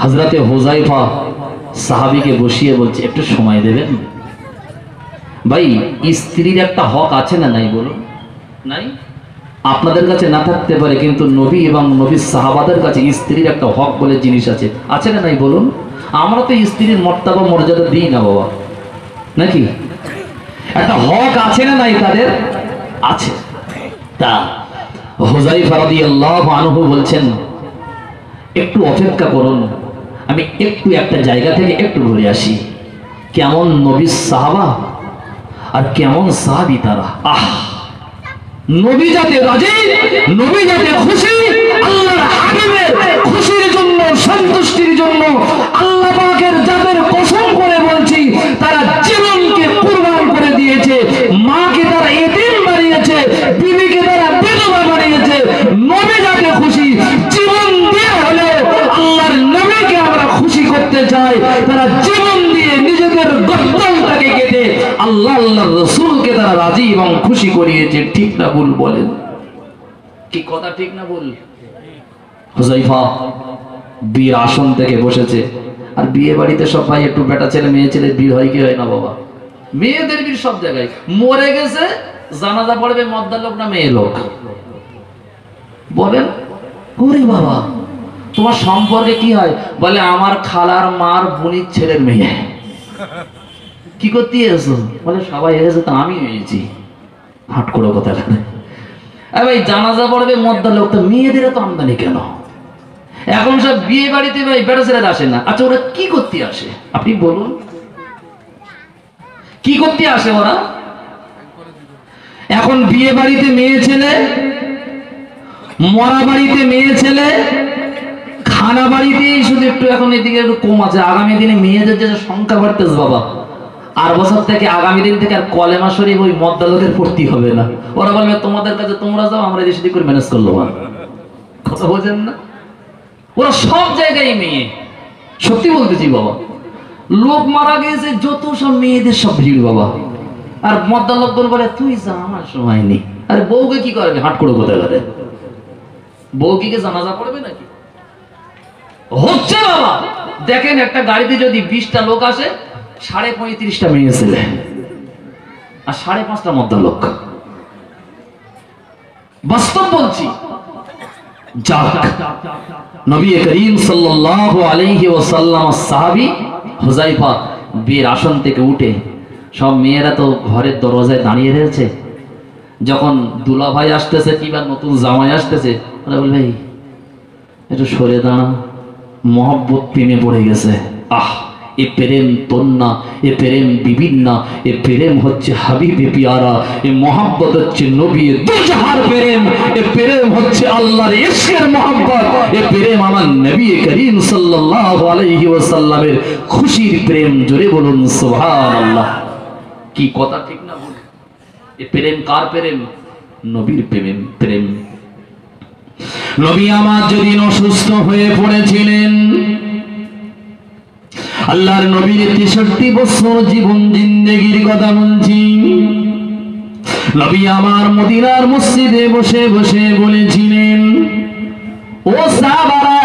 হযরতে হুযায়ফা সাহাবীকে বসিয়ে বলছে একটু সময় দেবেন ভাই, স্ত্রীর একটা হক আছে না নাই বলুন? নাই? আপনাদের কাছে না থাকতে পারে, কিন্তু নবী এবং নবীর সাহাবাদের কাছে স্ত্রীর একটা হক বলে জিনিস আছে, আছে না নাই বলুন? আমরা তো স্ত্রীর মর্যাদা মর্যাদা দিই না বাবা, নাকি? একটা হক আছে না নাই তাদের? আছে। তা হুযায়ফা রাদিয়াল্লাহু আনহু বলছেন একটু অপেক্ষা করুন, আমি একটু একটা জায়গা থেকে একটু ঘুরে আসি, কেমন নবীর সাহাবা আর কেমন সাহাবী তারা, আহ নবী যাতে রাজি, নবী যাতে খুশি, আল্লাহর হাবিবের খুশির জন্য, সন্তুষ্টির জন্য আল্লাহ পাকের যাদের কসম করে বলছি, তারা জীবনকে কুরবান করে দিয়েছে। মাকে তারা এতিম বানিয়েছে, বিবিকে তারা বিধবা বানিয়েছে। নবী যাতে খুশি, জীবন দিয়ে হলেও আল্লাহর নবীকে আমরা খুশি করতে চাই। তারা জীবন দিয়ে নিজেদের গর্দনটাকে কেটে আল্লাহর রাসূলকে তারা রাজি এবং খুশি করিয়েছে। ঠিক না ভুল বলেন? কি কথা ঠিক না ভুল? হুযায়ফা বিয়ের আসন থেকে বসেছে। আর বিয়ে বাড়িতে সব ভাই একটু বেটা ছেলে মেয়ে ছেলে বিয়ে হয় কি হয় না বাবা? মেয়েদের বিয়ে সব জায়গায়। মরে গেছে, জানাজা পড়বে মদ্দার লোক না মেয়ে লোক? বলেন। ওরে বাবা, তোমার সম্পর্কে কি হয়? বলে আমার খালার মার বোনের ছেলের মেয়ে। কি করতে এসেছো? বলে সবাই এসেছে তো আমি এসেছি। হাট করে কথা ভাই, জানাজা পড়বে মদ্দার লোক, তো মেয়েদের তো আমদানি কেন? এখন সব বিয়ে বাড়িতে ভাই বেটা ছেলেরা আসে না। আচ্ছা, ওরা কি করতে আসে আপনি বলুন? কি করতে আসে ওরা? এখন বিয়ে বাড়িতে মেয়ে ছেলে, মরা বাড়িতে মেয়ে ছেলে, খানা বাড়িতেই শুধু একটু এখন এদিকে একটু কম আছে। আগামী দিনে মেয়েদের যে সংখ্যা বাড়তেছে বাবা, আর বছর থেকে আগামী দিন থেকে আর কলেমা শরীফ ওই মদ্দালকের ভর্তি হবে না। ওরা বলবে তোমাদের কাছে তোমরা যাও, আমরা এদিক সেদিক করে ম্যানেজ করলো। কথা বোঝেন না? ওরা সব জায়গায় মেয়ে। সত্যি বলতেছি বাবা, লোক মারা গিয়েছে যত সব মেয়েদের সব ভিড় বাবা। আর মদ্দালক বলে তুই যা, আমার সময় নেই। আরে বউকে কি করবে? হাট করে কোথায় করে? বউ কি জানাজা পড়বে নাকি? হচ্ছে বাবা। দেখেন একটা গাড়িতে যদি 20টা লোক আসে, 35.5টা মেয়ে ছেলে আর 5.5টা মদ্দালক। বাস্তব বলছি। যাক, নবী করিম সাল্লাল্লাহু আলাইহি ওয়াসাল্লাম সাহাবী হুযায়ফা বিয়ের আসন থেকে উঠে, সব মেয়েরা তো ঘরের দরজায় দাঁড়িয়ে রয়েছে। যখন দুলা ভাই আসতেছে কিংবা নতুন জামাই আসতেছে, ওরা বলবে একটু সরে দাঁড়া, মহব্বত প্রেমে পড়ে গেছে। আহ, এ প্রেম তোর না, এ প্রেম বিবির না, এ প্রেম হচ্ছে হাবিবে পিয়ারা, এ মহব্বত হচ্ছে নবী দুজাহার প্রেম, এ প্রেম হচ্ছে আল্লাহর ইশকের মহব্বত, এ প্রেম আমার নবী করিম সাল্লাল্লাহু আলাইহি ওয়াসাল্লামের খুশির প্রেম। জোরে বলুন সুবহানাল্লাহ। কি কথা ঠিক না বল? এ প্রেম কার প্রেম? নবীর প্রেম। প্রেম। নবী আমার যেদিন অসুস্থ হয়ে পড়েছিলেন, আল্লাহর নবীর 63 বছর জীবন জিন্দেগির কথা বলছি। নবী আমার মদিনার মসজিদে বসে বসে বলেছিলেন, ও সাহাবারা,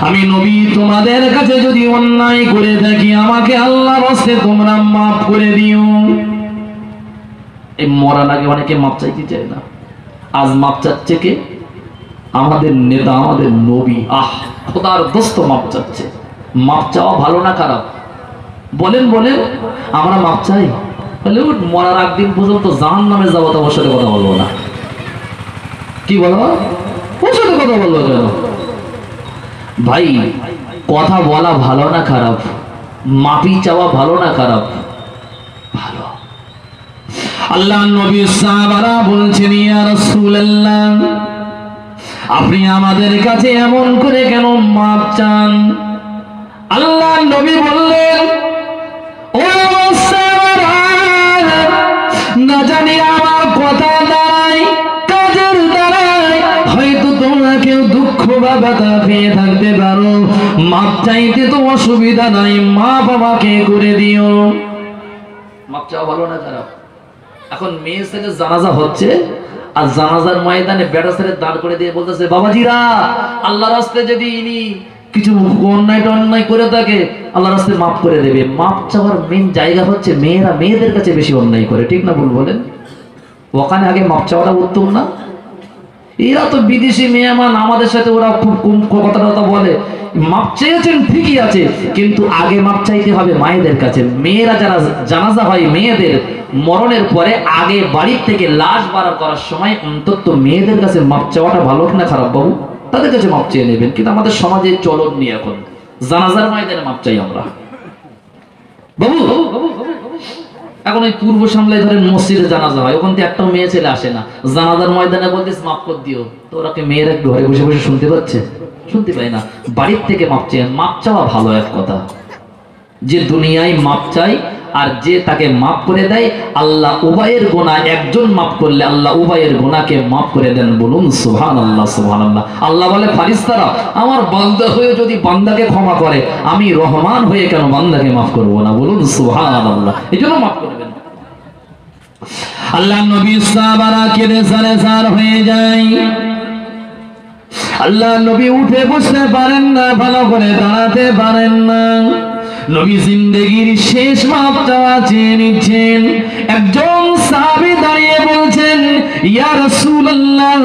আমি নবী তোমাদের কাছে যদি অন্যায় করে থাকি, আমাকে আল্লাহর রাস্তে তোমরা মাফ করে দিও। এই মরার আগে অনেকে মাপ চাইতে চায় না। আজ মাপ চাচ্ছে কে? আমাদের নেতা, আমাদের নবী। আহ, খোদার দোস্ত মাপ চাচ্ছে। মাপ চাওয়া ভালো না খারাপ? বলেন বলেন। আমরা মাপ চাই, বলে মরার আগ দিন পর্যন্ত জাহান্নামে যাবো, তো ওর সাথে কথা বলবো না। কি বলো? ওর সাথে কথা বলবো কেন? ভাই, কথা বলা ভালো না খারাপ? মাপি চাওয়া ভালো না খারাপ? ভালো। আল্লাহ নবী সাহাবারা বলছেন, ইয়া রাসূলুল্লাহ, আপনি আমাদের কাছে এমন করে কেন মাপ চান? আল্লাহ নবী বললেন, ও সাহাবারা, না জানি আমার কথা দ্বারাই, কাজের দ্বারাই হয়তো তোমরা কেউ দুঃখ বা ব্যথা পেয়ে থাকতে পারো। মাপ চাইতে তো অসুবিধা নাই, মাপ আমাকে করে দিও। মাপ চাওয়া ভালো না খারাপ? এখন মেয়ে ছেলে জানাজা হচ্ছে, আর জানাজার ময়দানে বেটা ছেলে দাঁড় করে দিয়ে বলতেছে, বাবাজিরা, আল্লাহর রাস্তায় যদি ইনি কিছু অন্যায় করে থাকে, আল্লাহর রাস্তায় মাফ করে দেবে। মাপ চাওয়ার মেন জায়গা হচ্ছে মেয়েরা মেয়েদের কাছে বেশি অন্যায় করে। ঠিক না ভুল বলেন? ওখানে আগে মাপ চাওয়াটা উত্তম না? এরা তো বিদেশি মেহমান, আমাদের সাথে ওরা খুব কম কথা বলে। মাপ চেয়েছেন ঠিকই আছে, কিন্তু আগে মাপ চাইতে হবে মায়েদের কাছে। মেয়েরা যারা জানাজা হয়, মেয়েদের মরণের পরে আগে বাড়ির থেকে লাশ বার করার সময় অন্তত মেয়েদের কাছে মাপ চাওয়াটা ভালো কিনা খারাপ বাবু? তাদের কাছে মাপ চেয়ে নেবেন। কিন্তু আমাদের সমাজে চলন নিয়ে এখন জানাজার ময়দানে মাপ চাই আমরা। বাবু এখন ওই পূর্ব সামলায় ধরেন মসজিদে জানাজা হয়, ওখান থেকে একটাও মেয়ে ছেলে আসে না, জানাজার ময়দানে বলতেছে মাফ করে দিও, তো ওরাকে মেয়েরা ঘরে বসে বসে শুনতে পাচ্ছে? শুনতে পায় না। বাড়ির থেকে মাপ চেয়ে, মাপ চাওয়া ভালো এক কথা, যে দুনিয়ায় মাপ চাই আর যে তাকে মাফ করে দেয়, আল্লাহ উভয়ের গুনাহ, একজন মাফ করলে আল্লাহ উভয়ের গুনাহকে মাফ করে দেন। বলুন সুবহানাল্লাহ, সুবহানাল্লাহ। আল্লাহ বলে ফারিস্তারা, আমার বান্দা হয়ে যদি বান্দাকে ক্ষমা করে, আমি রহমান হয়ে কেন বান্দাকে মাফ করব না? বলুন সুবহানাল্লাহ। এজন্য মাফ করবেন। আল্লাহ নবী সাহাবারা কেঁদে সারেসার হয়ে যায়। আল্লাহ নবী উঠে বসতে পারেন না, ভালো করে দাঁড়াতে পারেন না। নবী জিন্দেগির শেষ মাপ চাওয়া চেয়ে নিচ্ছেন। একজন সাহাবী দাঁড়িয়ে বলছেন, ইয়া রাসূলুল্লাহ,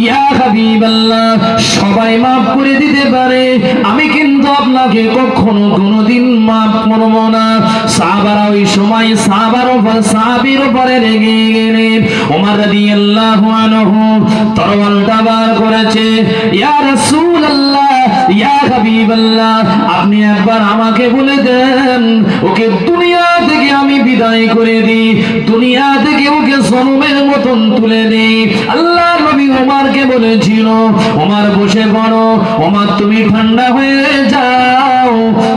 ইয়া হাবিবাল্লাহ, সবাই মাফ করে দিতে পারে, আমি কিন্তু আপনাকে কখনো কোনোদিন মাফ করব না। সাহাবারা ওই সময় সাহাবীর উপরে রেগে গেলেন। ওমর রাদিয়াল্লাহু আনহু তরবারটা বার করেছে। ইয়া রাসূলুল্লাহ, ইয়া হাবিবাল্লাহ, আপনি একবার আমাকে বলে দেন, ওকে দুনিয়া থেকে আমি বিদায় করে দিই, দুনিয়া থেকে ওকে জনমের মতন তুলে দিই। আল্লাহ নবী ওমরকে বলেছিল, ওমর বসে পড়ো, ওমর তুমি ঠান্ডা হয়ে যাও।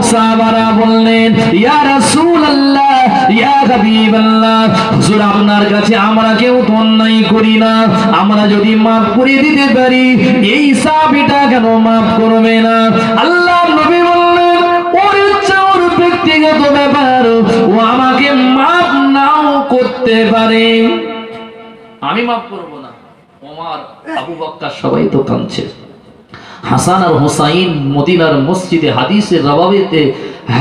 সাহাবারা বললেন, ইয়া রাসূলুল্লাহ, ইয়া হাবিবাল্লাহ, হুজুর আপনার কাছে আমরা কেউ তো অন্যায় করি না, আমরা যদি মাফ করে দিতে পারি, এই সাহাবীটা কেন মাফ করবে না? আল্লাহ নবী বললেন, ওর ইচ্ছা, ওর ব্যক্তিগত ব্যাপার, ও আমাকে মাফ নাও করতে পারে, আমি মাফ করব না। ওমর, আবু বকর সবাই তো কাঁদছে। হাসান আর হুসাইন মদিনার মসজিদে হাদিসের রাওয়ায়েতে,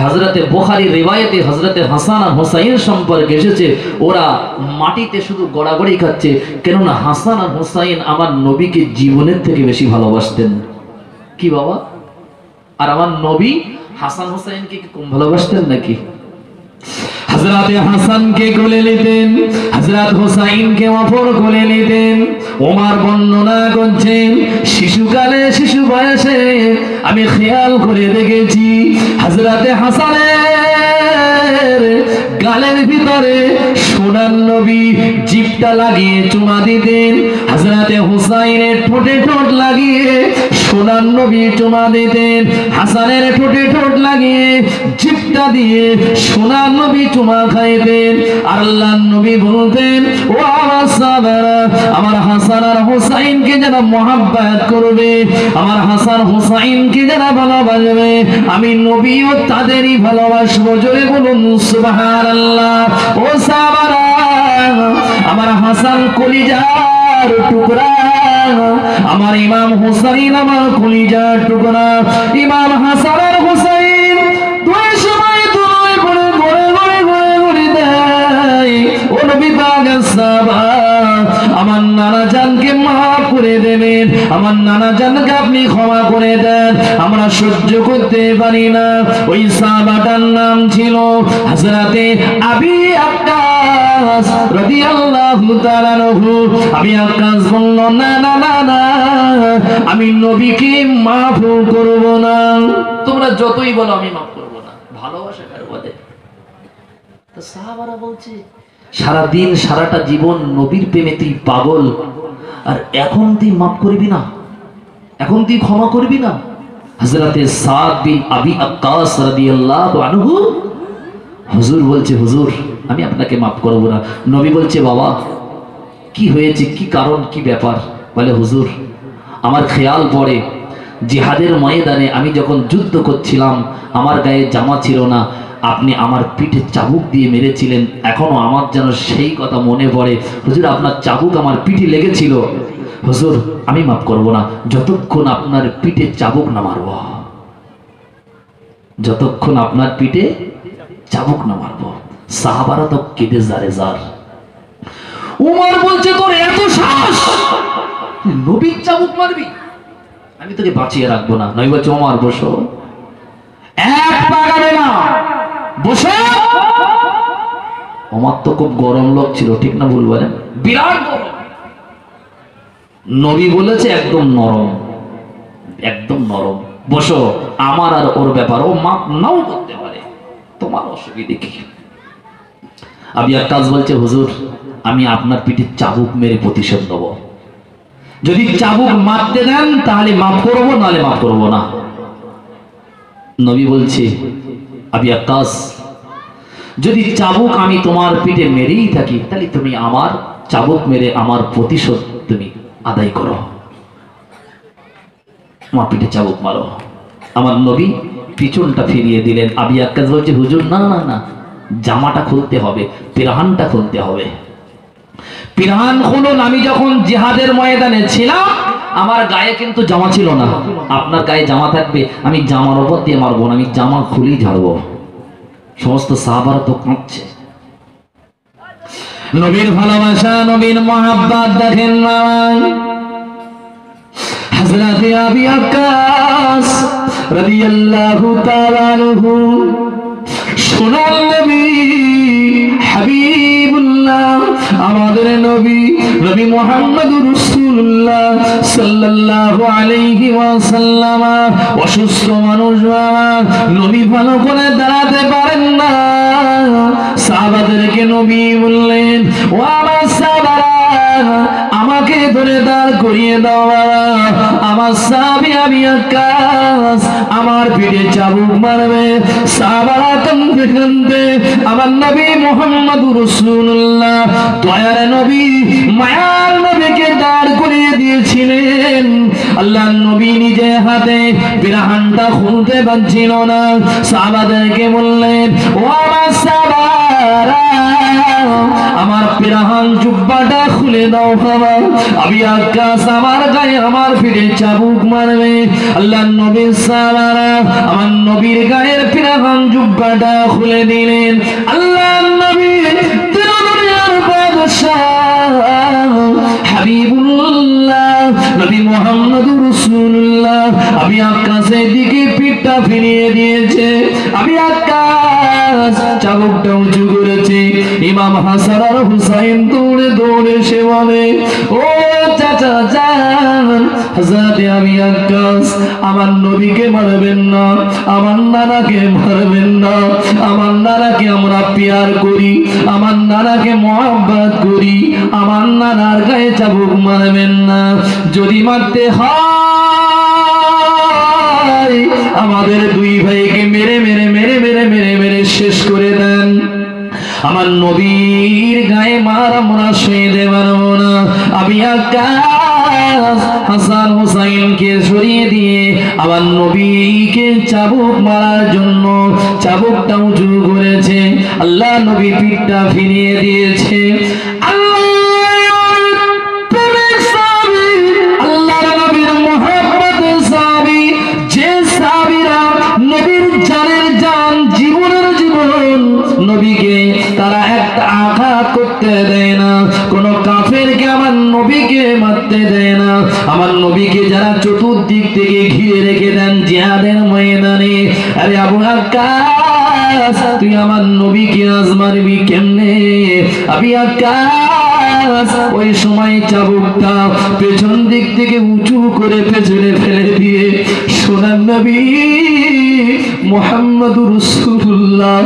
হযরতে বুখারীর রিওয়ায়াতে হযরতে হাসান আর হুসাইন সম্পর্কে এসেছে, ওরা মাটিতে শুধু গড়াগড়ি খাচ্ছে, কেননা হাসান আর হুসাইন আমার নবীকে জীবনের থেকে বেশি ভালোবাসতেন। কি বাবা? আর আমার নবী হাসান হুসাইনকে কি কম ভালোবাসতেন নাকি? হযরতে হাসানকে কোলে নিতেন, হযরত হুসাইনকে অপর কোলে নিতেন। ওমর বর্ণনা করছেন, শিশুকালে, শিশু বয়সে আমি খেয়াল করে দেখেছি, হযরতে হাসানের গালের ভিতরে সোনার নবী জিভটা লাগিয়ে চুমা দিতেন, হযরতে হুসাইনের ঠোঁটে ঠোঁট লাগিয়ে সোনার নবী চুমা দিতেন, হাসানের ঠোঁটে ঠোঁট লাগিয়ে জিভটা দিয়ে সোনার নবী চুমা খাইতেন। আর আল্লাহর নবী বলতেন, ও আমার সাহাবারা, আমার হাসান আর হুসাইনকে যারা মহব্বত করবে, আমার হাসান হুসাইনকে যারা ভালোবাসবে, আমি নবীও তাদেরই ভালোবাসবো। জোরে বলুন সুবহানাল্লাহ। ও সাহাবারা, আমার হাসান কলিজার টুকরা, আমার ইমাম হুসাইন আমার কলিজার টুকরা। ইমাম হাসান আর হুসাইন দুই সময় দুই করে ঘুরে ঘুরে ঘুরে ঘুরে দেয়। ও নবী পাকের সাহাবা, আমার নানা জানকে মাফ করে দেবেন, আমার নানা জানকে আপনি ক্ষমা করে দেন, আমরা সহ্য করতে পারি না। ওই সাহাবাটার নাম ছিল হযরতে আবি আক্কাস রাদিয়াল্লাহু তাআলা আনহু। আবি আক্কাস বলল, না না না না, আমি নবীকে মাফ করব না। তোমরা যতই বলো আমি মাফ করব না। ভালোবাসা কার বলে? তো সাহাবারা বলছে, সারা দিন সারাটা জীবন নবীর প্রেমে তুই পাগল, আর এখন তুই মাফ করবি না, এখন তুই ক্ষমা করবি না? হযরতে সাদ বিন আবি আক্কাস রাদিয়াল্লাহু আনহু, হুজুর বলছে, হুজুর আমি আপনাকে মাফ করব না। নবী বলছে, বাবা কি হয়েছে, কি কারণ, কি ব্যাপার? বলে, হুজুর আমার খেয়াল পড়ে জিহাদের ময়দানে আমি যখন যুদ্ধ করছিলাম, আমার গায়ে জামা ছিল না, আপনি আমার পিঠে চাবুক দিয়ে মেরেছিলেন, এখনো আমার যেন সেই কথা মনে পড়ে। হুজুর আপনার চাবুক আমার পিঠে লেগেছিল, হুজুর আমি মাফ করব না যতক্ষণ আপনার পিঠে চাবুক না মারব, যতক্ষণ আপনার পিঠে চাবুক না মারব। সাহাবারা তো কেঁদে জারে জার। উমর বলছে, তোর এত সাহস, নবীর চাবুক মারবি? আমি তোকে বাঁচিয়ে রাখবো না। নবী বলছে, ওমর বসো, এক পা গাবে না, বসে। ওমর তো খুব গরম লোক ছিল, ঠিক না ভুল বলেন? বিরাট গরম। নবী বলেছে একদম নরম, একদম নরম, বসো। আমার আর ওর ব্যাপার, ও মাপ নাও করতে পারে, তোমার অসুবিধে কি? আবু আক্কাস বলছে, হুজুর আমি আপনার পিঠে চাবুক মেরে প্রতিশোধ দেব। যদি চাবুক মারতে দেন তাহলে মাফ করবো, নাহলে মাফ করবো না। নবী বলছে, আবু আক্কাস যদি চাবুক আমি তোমার পিঠে মেরেই থাকি তাহলে তুমি আমার চাবুক মেরে আমার প্রতিশোধ তুমি আদায় করো, আমার পিঠে চাবুক মারো। আমার নবী পিছনটা ফিরিয়ে দিলেন। আবু আক্কাস বলছে, হুজুর না না না, জামাটা খুলতে হবে, পিরাহানটা খুলতে হবে। পিরাহান খুলুন। আমি যখন জিহাদের ময়দানে ছিলাম আমার গায়ে কিন্তু জামা ছিল না। আপনার গায়ে জামা থাকবে, আমি জামার উপর দিয়ে মারবো না, আমি জামা খুলেই ঝাড়বো। সমস্ত সাহাবারা তো কাঁদছে। নবীর ভালোবাসা, নবীর মহাব্বত দেখেন না। হযরত আবু আক্কাস রাদিয়াল্লাহু তাআলা আনহু সোনার নবী হাবিবুল্লাহ, আমাদের নবী নবী মুহাম্মদুর রাসূলুল্লাহ সাল্লাল্লাহু আলাইহি ওয়াসাল্লাম অসুস্থ মানুষ, নবী ভালো করে দাঁড়াতে পারেন না। সাহাবাদেরকে নবী বললেন, ও আমার সাহাবারা আমাকে ধরে দাঁড় করিয়ে দাও। আমার সাহাবী আবু আক্কাস আমার পিঠে চাবুক মারবে। সাহাবারা কাঁদতে কাঁদতে আমার নবী মুহাম্মদুর রাসূলুল্লাহ দয়ার নবী মায়ার নবীকে দাঁড় করিয়ে দিয়েছিলেন। আল্লাহর নবী নিজে হাতে পিরাহানটা খুলতে পারছিল না। সাহাবাদেরকে বললেন, ও আমার সাহাবারা আমার পিরাহান জুব্বাটা খুলে দাও। বাবা আবু আক্কাস আমার গায়ে আমার পিঠে চাবুক মারবে। আল্লাহর নবীর সাহাবারা আমার নবীর গায়ের পিরাহান জুব্বাটা খুলে দিলেন। আল্লাহর নবী দুনিয়ার বাদশাহ হাবিবুল্লাহ নবী মুহাম্মদুর রাসূলুল্লাহ আবু আক্কাসের দিকে পিঠটা ফিরিয়ে দিয়েছে। আবু আক্কাস চাবুকটা উঁচু করেছে। ইমাম হাসান আর হুসাইন দৌড়ে দৌড়ে সে বলে, ও চাচা যান, হযরত আবু আক্কাস আমার নবীকে মারবেন না, আমার নানাকে মারবেন না। আমার নানাকে আমরা প্যার করি, আমার নানাকে মহব্বত করি, আমার নানার গায়ে চাবুক মারবেন না। যদি মারতে হয় আমাদের দুই ভাইকে মেরে মেরে মেরে মেরে মেরে মেরে শেষ করে দেন। আমার নবীর গায়ে মার আমরা সইতে পারবো না। আবু আক্কাস হাসান হুসাইনকে সরিয়ে দিয়ে আমার নবীকে চাবুক মারার জন্য চাবুকটা উঁচু করেছে। আল্লাহ নবী পিঠটা ফিরিয়ে দিয়েছে। নবীকে তারা একটা আঘাত করতে দেয় না, কোন কাফেরকে আমার নবীকে মারতে দেয় না। আমার নবীকে যারা চতুর্দিক থেকে ঘিরে রেখে দেন জিহাদের ময়দানে, আরে আবু আক্কাস তুই আমার নবীকে আজ মারবি কেমনে? আবু আক্কাস ওই সময় চাবুকটা পেছন দিক থেকে উঁচু করে পেছনে ফেলে দিয়ে সোনার নবী মুহাম্মদুর রাসূলুল্লাহ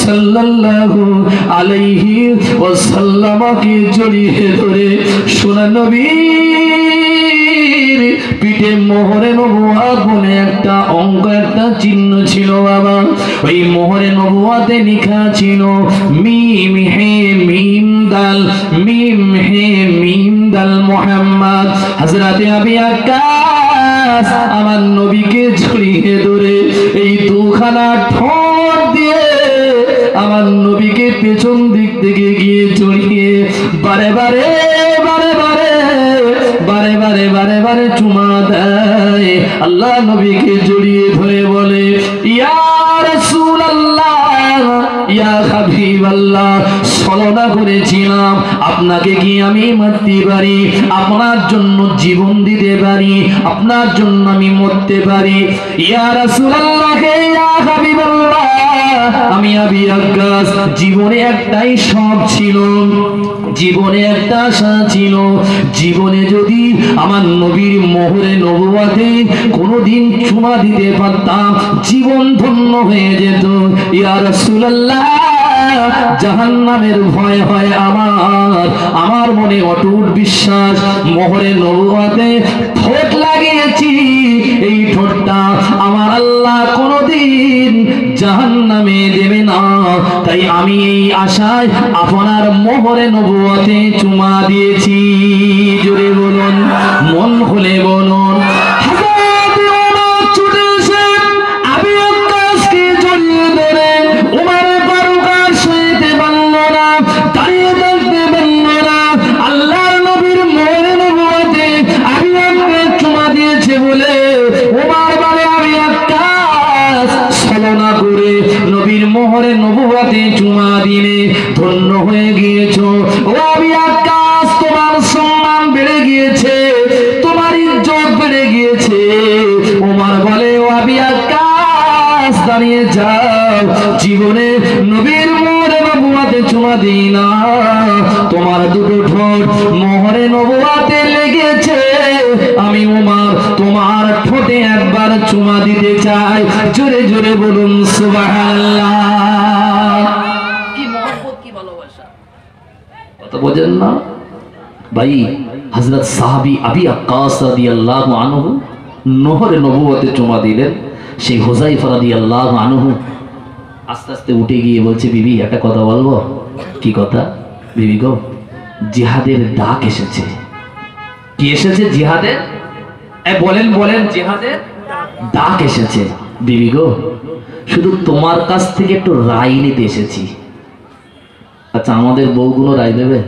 সাল্লাল্লাহু আলাইহি ওয়াসাল্লামকে জড়িয়ে ধরে সোনার নবীর পিঠে মোহরে নবুয়ত বলে একটা অঙ্ক, একটা চিহ্ন ছিল বাবা। ওই মোহরে নবুয়তে লেখা ছিল মিম হে মিম দাল, মিম হে মিম দাল মুহাম্মদ। হযরত আবু আক্কাস আমার নবীকে জড়িয়ে ধরে এই দুখানা ঠোঁট দিয়ে আমার নবীকে পেছন দিক থেকে গিয়ে জড়িয়ে বারে বারে বারে বারে বারে বারে বারে বারে চুমা দেয়। আল্লাহ নবীকে জড়িয়ে ধরে বলে, ইয়া রাসূলুল্লাহ ইয়া হাবিবাল্লাহ, ছলনা করেছিলাম, আপনাকে কি আমি মারতে পারি? আপনার জন্য জীবন দিতে পারি, আপনার জন্য আমি মরতে পারি। ইয়া রাসূলুল্লাহ ইয়া হাবিবাল্লাহ, আমি আবু আক্কাস জীবনে একটাই শখ ছিল, জীবনে একটা আশা ছিল, জীবনে যদি আমার নবীর মোহরে নবুয়তে কোনোদিন চুমা দিতে পারতাম জীবন ধন্য হয়ে যেত। ইয়া রাসূলুল্লাহ জাহান্নামের ভয় হয় আমার মনে অটুট বিশ্বাস। মোহরে নবুয়তে ঠোঁট লাগিয়েছি, এই ঠোঁটটা আমার আল্লাহ কোনদিন জাহান্নামে দেবে না। তাই আমি এই আশায় আপনার মোহরে নবুয়তে চুমা দিয়েছি। জোরে বলুন, মন খুলে বলুন। নবীর মোহরে নবুয়তে চুমা দিলে ধন্য হয়ে গিয়েছো। ও আবি আক্কাস, তোমার সম্মান বেড়ে গিয়েছে, তোমার ইজ্জত বেড়ে গিয়েছে। ওমর বলে, ও আবি আক্কাস দাঁড়িয়ে যাও, জীবনে নবীর মোহরে নবুয়তে চুমা দিই না, তোমার দুটো ঠোঁট মোহরে নবুয়তে লেগেছে, আমি ওমর তোমার ঠোঁটে একবার চুমা দিতে চাই। জোরে জোরে বলুন সুবহানাল্লাহ। কি মহব্বত, কি ভালোবাসা, কথা বোঝেন না ভাই? হযরত সাহাবী আবি আক্কাস রাদিয়াল্লাহু আনহু নহরে নবুয়তে চুমা দিলেন। সেই হুযায়ফা রাদিয়াল্লাহু আনহু আস্তে আস্তে উঠে গিয়ে বলছে, বিবি একটা কথা বলবো। কি কথা? বিবি গো, জিহাদের ডাক এসেছে। কি এসেছে? জিহাদের। বলেন বলেন, জিহাদের ডাক এসেছে। বিবি গো, শুধু তোমার কাছ থেকে একটু রায় নিতে এসেছি। আচ্ছা, আমাদের বউগুলো রায় দেবে?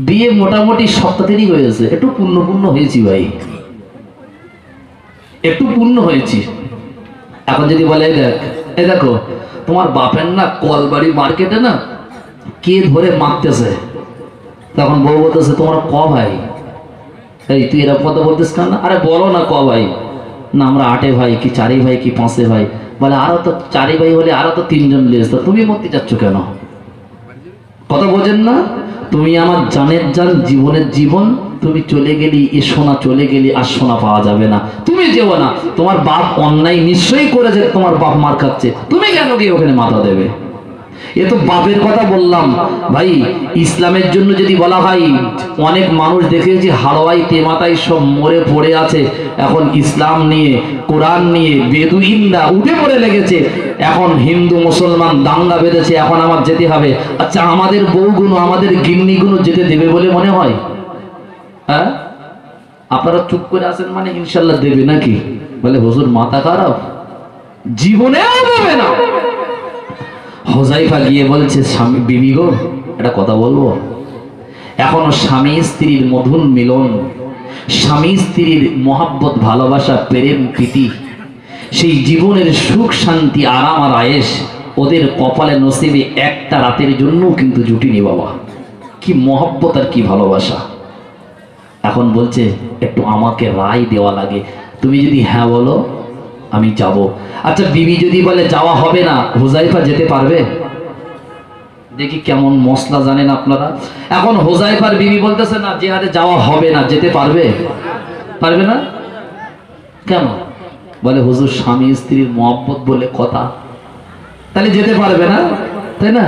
বিয়ে মোটামুটি সপ্তাহেরই হয়েছে, একটু পূর্ণ হয়েছি ভাই, একটু পূর্ণ হয়েছি। এখন যদি বলে, এই দেখো তোমার বাপের না কলবাড়ি মার্কেটে না কে ধরে মারতেছে, তখন বউ বলতেছে, তোমার ক ভাই? এই তুই এরকম কথা বলতিস কেন? আরে বলো না ক ভাই? না আমরা 8 ভাই, কি 4 ভাই, কি 5 ভাই। বলে আরো তো 4 ভাই হলে আরো তো 3 জন লিয়েছ, তুমি মরতে যাচ্ছ কেন? কথা বোঝেন না? তুমি আমার জানের জান, জীবনের জীবন, তুমি চলে গেলি, এ সোনা চলে গেলি, আর সোনা পাওয়া যাবে না। তুমি যেও না, তোমার বাপ অন্যায় নিশ্চয়ই করেছে, তোমার বাপ মার খাচ্ছে, তুমি কেন গিয়ে ওখানে মাথা দেবে? এ তো বাপের কথা বললাম ভাই। ইসলামের জন্য যদি বলা হয়, অনেক মানুষ দেখেছি হাড়োয়াই তেমাতাই সব মরে পড়ে আছে, এখন ইসলাম নিয়ে, কোরআন নিয়ে বেদুইনরা উঠে পড়ে লেগেছে, এখন হিন্দু মুসলমান দাঙ্গা বেঁধেছে, এখন আমার যেতে হবে। আচ্ছা, আমাদের বউগুলো, আমাদের গিন্নিগুলো যেতে দেবে বলে মনে হয়? হ্যাঁ, আপনারা চুপ করে আছেন মানে ইনশাল্লাহ দেবে নাকি? বলে হুজুর মাথা খারাপ, জীবনেও দেবে না। হুযায়ফা গিয়ে বলছে, স্বামী, বিবি গো একটা কথা বলবো। এখনো স্বামী স্ত্রীর মধুর মিলন, স্বামী স্ত্রীর মহাব্বত, ভালোবাসা, প্রেম, প্রীতি, সেই জীবনের সুখ শান্তি, আরাম আর আয়েশ ওদের কপালে নসিবে একটা রাতের জন্য কিন্তু জুটিনি বাবা। কি মহাব্বত আর কি ভালোবাসা। এখন বলছে একটু আমাকে রায় দেওয়া লাগে, তুমি যদি হ্যাঁ বলো আমি যাব। আচ্ছা, বিবি যদি বলে যাওয়া হবে না, হুযায়ফা যেতে পারবে? দেখি কেমন মশলা জানেন আপনারা। এখন হুযায়ফার বিবি বলতেছে না, জিহাদে যাওয়া হবে না, যেতে পারবে? পারবে না কেন? বলে হুজুর স্বামী স্ত্রীর মহব্বত বলে কথা, তাহলে যেতে পারবে না, তাই না?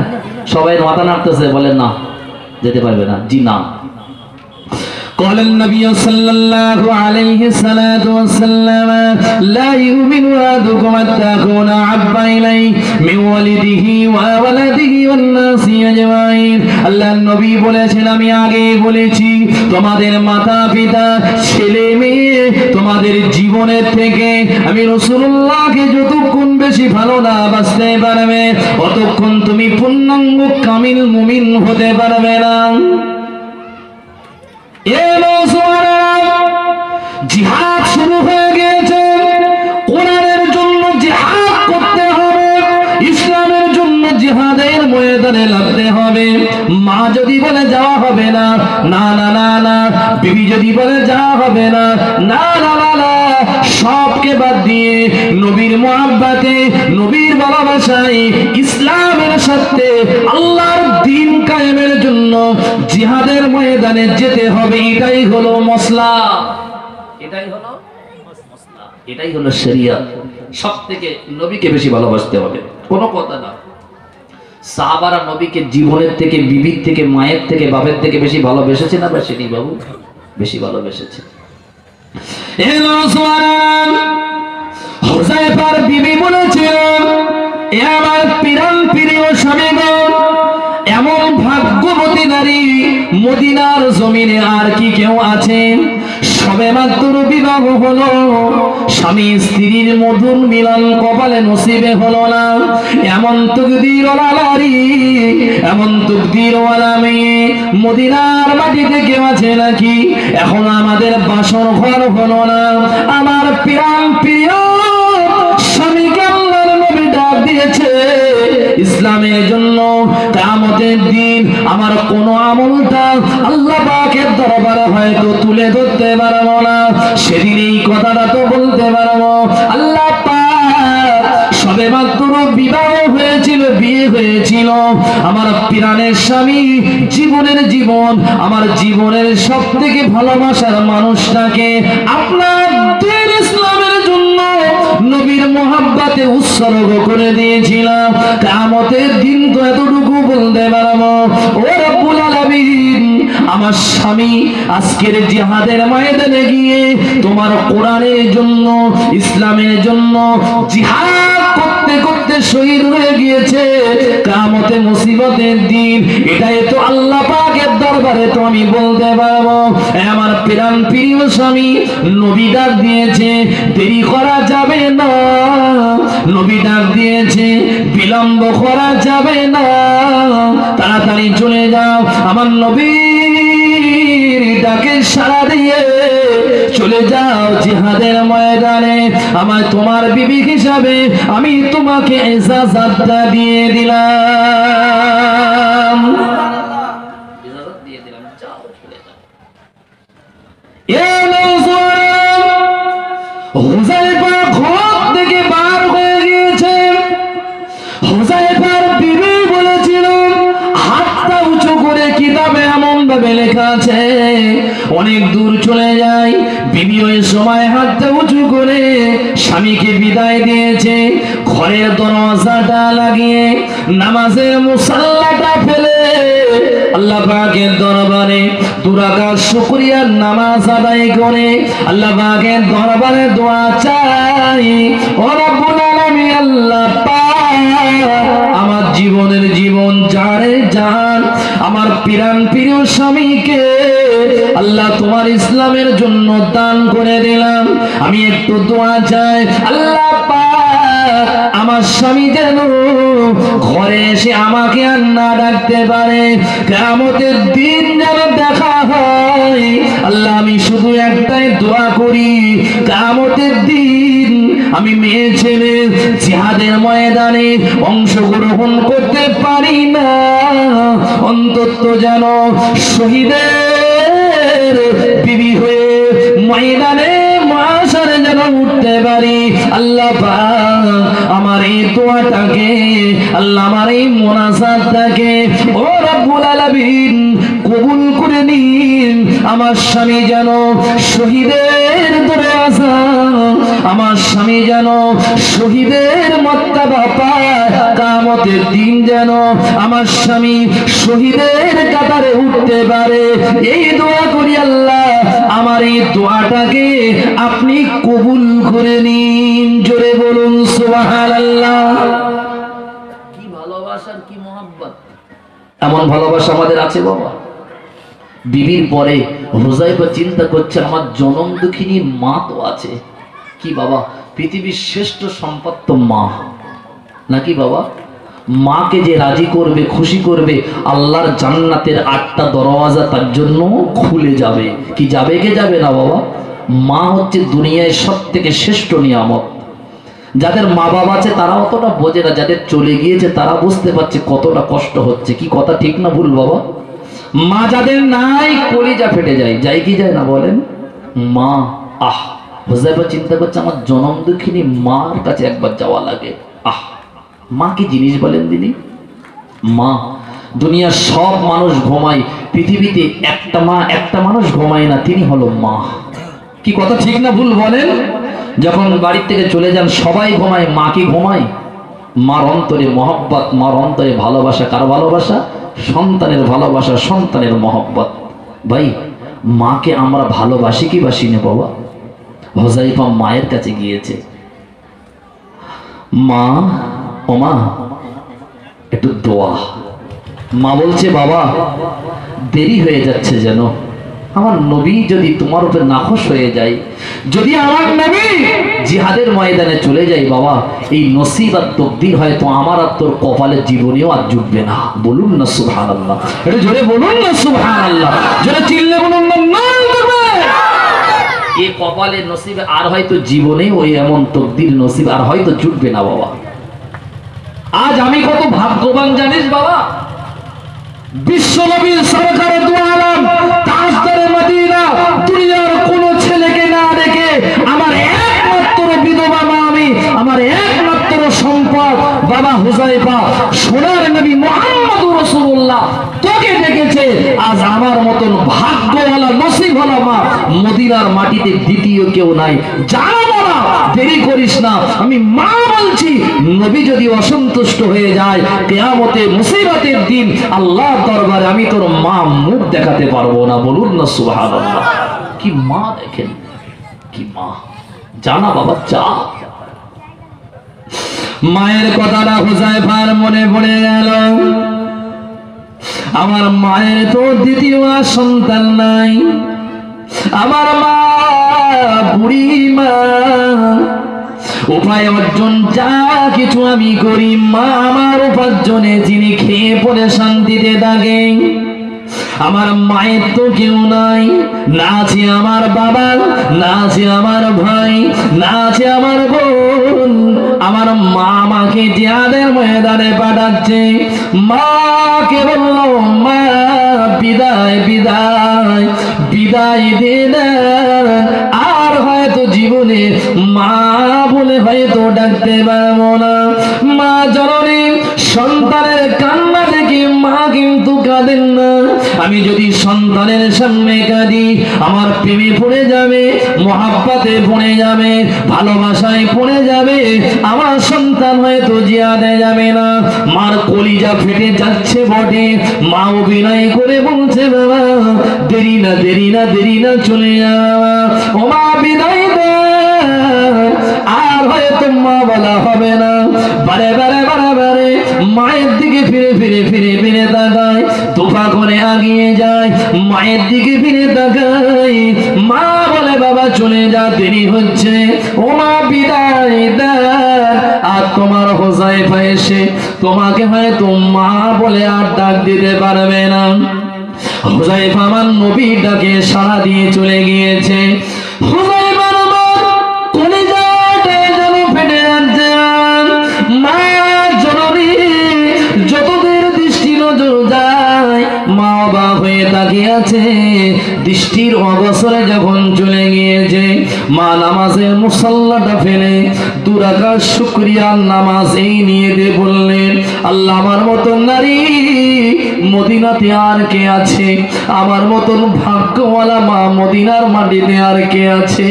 সবাই মাথা নাড়তেছে, বলে না যেতে পারবে না। জি না। قال النبي صلى الله عليه الصلاة والسلام لا يؤمن أحدكم حتى أكون أحب إليه من والده وولده والناس أجمعين। আল্লাহর নবী বলেছেন, আমি আগে বলেছি, তোমাদের মাতা পিতা, ছেলে মেয়ে, তোমাদের জীবনের থেকে আমি রাসূলুল্লাহকে যতক্ষণ বেশি ভালো না বাসতে পারবে, ততক্ষণ তুমি পূর্ণাঙ্গ কামিল মুমিন হতে পারবে না। জিহাদ শুরু হয়ে গিয়েছে। কোরআনের জন্য জিহাদ করতে হবে, ইসলামের জন্য জিহাদের ময়দানে লাগতে হবে। মা যদি বলে যাওয়া হবে না, না না না না। বিবি যদি বলে যাওয়া হবে না, না না না না। সবকে বাদ দিয়ে নবীর মুহাব্বতে, নবীর ভালোবাসায়, ইসলামের সাথে আল্লাহর দ্বীন কায়েমের জন্য জিহাদের ময়দানে যেতে হবে। এটাই হলো মসলা, এটাই হলো মসলা, এটাই হলো শরিয়ত। সবথেকে নবীকে বেশি ভালোবাসতে হবে। কোনো কথা না। সাহাবারা নবীকে জীবনের থেকে, বিবির থেকে, মায়ের থেকে, বাপের থেকে বেশি ভালোবেসেছে না বাসেনি বাবু? বেশি ভালোবেসেছে। হুযায়ফার বিবি বলেছিলেন, এ আমার প্রাণ প্রিয় স্বামীগণ, এমন ভাগ্যবতী নারী মদিনার জমিনে আর কি কেউ আছেন? সবেমাত্র বিবাহ হলো, স্বামী স্ত্রীর মধুর মিলন কপালে নসিবে হলো না, এমন তকদীরওয়ালা নারী, এমন তকদীরওয়ালা মেয়ে মদিনার মাটিতে কেউ আছে নাকি? এখন আমাদের বাসর ঘর হলো না। আমার প্রাণ প্রিয় স্বামীকে আল্লাহর নবী ডাক দিয়েছে ইসলামের জন্য। কিয়ামতের দিন আমার কোন আমলটা আল্লাহ পাকের দরবারে হয়তো তুলে ধরতে পারবো না, সেদিন এই কথাটা তো বলতে পারবো, আল্লাহ পাক সবেমাত্র বিবাহ হয়েছিল, বিয়ে হয়েছিল, আমার প্রাণের স্বামী, জীবনের জীবন, আমার জীবনের সব থেকে ভালোবাসার মানুষটাকে আপনার দিন ইসলামের জন্য নবীর মোহাব্বতে উৎসর্গ করে দিয়েছিলাম। কিয়ামতের দিন তো এতটুকু বলতে পারবো, ও রব্বুল আলামিন, আমার স্বামী আজকের জিহাদের ময়দানে গিয়ে তোমার কোরআনের জন্য, ইসলামের জন্য জিহাদ করতে করতে শহীদ হয়ে গিয়েছে। কিয়ামতে মুসিবতের দিন এটাই তো আল্লাহ পাকের দরবারে তো আমি বলতে পারবো, আমার প্রাণ প্রিয় স্বামী নবী ডাক দিয়েছে, দেরি করা যাবে না, নবী ডাক দিয়েছে, বিলম্ব করা যাবে না, তাড়াতাড়ি চলে যাও, আমার নবীর ডাকে সাড়া দিয়ে চলে যাও জিহাদের ময়দানে। আমার তোমার বিবি হিসাবে আমি তোমাকে ইজাজতটা দিয়ে দিলাম, ইজাজত দিয়ে দিলাম, যাও চলে যাও। হুযায়ফা ঘর থেকে বার হয়ে গিয়েছে। হুযায়ফার বিবি বলেছিল, হাতটা উঁচু করে কিতাবে এমন ভাবে লেখা আছে, অনেক দূর চলে যায়। বিবি ওই সময় হাতটা উঁচু করে স্বামীকে বিদায় দিয়েছে। ঘরের দরজাটা লাগিয়ে নামাজের মুসাল্লাটা ফেলে আল্লাহ পাকের দরবারে দু রাকাত শুকরিয়ার নামাজ আদায় করে আল্লাহ পাকের দরবারে দোয়া চাই, ও রব্বুল আলামিন, আল্লাহ পাক আমার জীবনের জীবন যারে জান, আমার প্রাণ প্রিয় স্বামীকে আল্লাহ তোমার ইসলামের জন্য দান করে দিলাম। আমি একটু দোয়া চাই, আল্লাহ পাক আমার স্বামী যেন ঘরে এসে আমাকে আর না ডাকতে পারে, কিয়ামতের দিন যেন দেখা হয়। আল্লাহ আমি শুধু একটাই দোয়া করি, কিয়ামতের দিন আমি মেয়ে ছেলে জিহাদের ময়দানে অংশগ্রহণ করতে পারি না, অন্তত যেন শহীদের বিবি হয়ে ময়দানে মাশারে যেন উঠতে পারি। আল্লাহ পাক আমার এই দোয়াটাকে, আল্লাহ আমার এই মোনাজাতটাকে ও রব্বুল আলামিন কবুল করে নিন। আমার স্বামী যেন শহীদের দরজা, আমার স্বামী যেন শহীদের মর্তবা পায়, কিয়ামতের দিন যেন আমার স্বামী শহীদের কাতারে উঠতে পারে। এই দোয়া করি আল্লাহ আমার এই দোয়াটাকে আপনি কবুল করে নিন। জোরে বলুন সুবহানাল্লাহ। কি ভালোবাসার, কি মহব্বত! এমন ভালোবাসা আমাদের আছে বাবা। বিবির পরে হুযায়ফা চিন্তা করছে, আমার জনম দুঃখিনী মা তো আছে। কি বাবা, পৃথিবীর শ্রেষ্ঠ সম্পদ তো মা, নাকি বাবা? মাকে যে রাজি করবে, খুশি করবে, আল্লাহর জান্নাতের 8টা দরওয়াজা তার জন্য খুলে যাবে। কি যাবে কে যাবে না বাবা? মা হচ্ছে দুনিয়ায় সবথেকে শ্রেষ্ঠ নিয়ামত। যাদের মা বাবা আছে তারা অতটা বোঝে না, যাদের চলে গিয়েছে তারা বুঝতে পারছে কতটা কষ্ট হচ্ছে। কি কথা ঠিক না ভুল বাবা? মা যাদের নাই কলিজা ফেটে যায়, যায় কি যায় না বলেন? মা, আহ, হুযায়ফা চিন্তা করছে আমার জনম দুঃখিনী মার কাছে একবার যাওয়া লাগে। আহ, মা কি জিনিস বলেন দিনি? মা, দুনিয়ার সব মানুষ ঘুমায়, পৃথিবীতে একটা মানুষ ঘুমায় না, তিনি হলো মা। কি কথা ঠিক না ভুল বলেন? যখন বাড়ির থেকে চলে যান সবাই ঘুমায়, মা কি ঘুমায়? মার অন্তরে মহব্বত, মার অন্তরে ভালোবাসা। কার ভালোবাসা? সন্তানের ভালোবাসা, সন্তানের মহব্বত। ভাই, মাকে আমরা ভালোবাসি কি বাসি না বাবা? হুযায়ফা মায়ের কাছে গিয়েছে, মা, ও মা একটু দোয়া। মা বলছে, বাবা দেরি হয়ে যাচ্ছে, যেন আমার নবী যদি তোমার উপর নাখোশ হয়ে যায়, যদি আমার নবী জিহাদের ময়দানে চলে যায়, বাবা এই নসিব আর তকদির হয়তো আমার আর তোর কপালে জীবনেও আর জুটবে না। বলুন না সুবহানাল্লাহ, একটু জোরে বলুন না সুবহানাল্লাহ, জোরে চিল্লে বলুন না নাউযুবিল্লাহ। এই কপালে নসিবে আর হয়তো জীবনে ওই এমন তকদির নসিব আর হয়তো জুটবে না বাবা। আজ আমি কত ভাগ্যবান জানিস বাবা, বিশ্বনবী সরকার দু আলম তাজদারে মদিনা দুনিয়ার কোন ছেলেকে না রেখে আমার একমাত্র বিধবা মা আমি, আমার একমাত্র সম্পদ বাবা হুযায়ফা, সোনার নবী মুহাম্মদুর রাসূলুল্লাহ তোকে ডেকেছে। আজ আমার মতন ভাগ্যওয়ালা নসিবওয়ালা মা মদিনার মাটিতে দ্বিতীয় কেউ নাই। জানো না, দেরি করিস না, আমি মা বলছি। নবী যদি অসন্তুষ্ট হয়ে যায় কিয়ামতে মুসিবতের দিন আল্লাহর দরবারে আমি তোর মা মুখ দেখাতে পারবো না। বলুন না সুবহানাল্লাহ। কি মা দেখেন, কি মা। জানা বাবা, যা। মায়ের কথাটা হুযায়ফার মনে পড়ে গেল। আমার মায়ের তো দ্বিতীয় সন্তান নাই, আমার মা বুড়ি মা, উপায় অর্জন যা কিছু আমি করি, মা আমার উপার্জনে যিনি খেয়ে পড়ে শান্তিতে থাকে। আমার মায়ের তো কেউ নাই, না আছে আমার বাবা, না আছে আমার ভাই, না আছে আমার বোন। আমার মা আমাকে জিহাদের ময়দানে পাঠাচ্ছে। মাকে বলল, মা বিদায় বিদায় বিদায় দে না, আর হয়তো জীবনে মা বলে হয়তো ডাকতে পারবো না। মা জননী সন্তানের কান্না দেখে মা কিন্তু কাঁদেন না। আমি যদি সন্তানের সামনে কাঁদি আমার প্রেমে পড়ে যাবে, মহাব্বতে পড়ে যাবে, ভালোবাসায় পড়ে যাবে, আমার সন্তান হয়তো জিহাদে যাবে না। মার কলিজা ফেটে যাচ্ছে বটে, মা অভিনয় করে বলছে, বাবা দেরি না দেরি না দেরি না চলে যাওয়া, ও মা বিদায় দে, আর হয়তো মা বলা হবে না। বারে বারে বারে বারে মায়ের দিকে ফিরে ফিরে ফিরে ফিরে তাকায়, তোফা করে আগিয়ে যায়, মায়ের দিকে ফিরে তাকায়। মা বলে, বাবা চলে যা, দেরি হচ্ছে, ও মা বিদায় দে। আর তোমার হুযায়ফা এসে তোমাকে হয়তো মা বলে আর ডাক দিতে পারবে না। হুযায়ফা আমার নবীর ডাকে সাড়া দিয়ে চলে গিয়েছে। হুযায়ফার কলিজাটা যেন ফেটে যাচ্ছে। মা জননী যতদের দৃষ্টি নজর যায়, মা অবাক হয়ে তাকিয়ে আছে। দৃষ্টির অবসরে যখন চলে গিয়েছে, মা নামাজের মুসাল্লাটা ফেলে 2 রাকাত শুকরিয়ার নামাজ এই নিয়েতে বললেন, আল্লাহ আমার মতন নারী মদিনাতে আর কে আছে? আমার মতন ভাগ্যওয়ালা মা মদিনার মাটিতে আর কে আছে?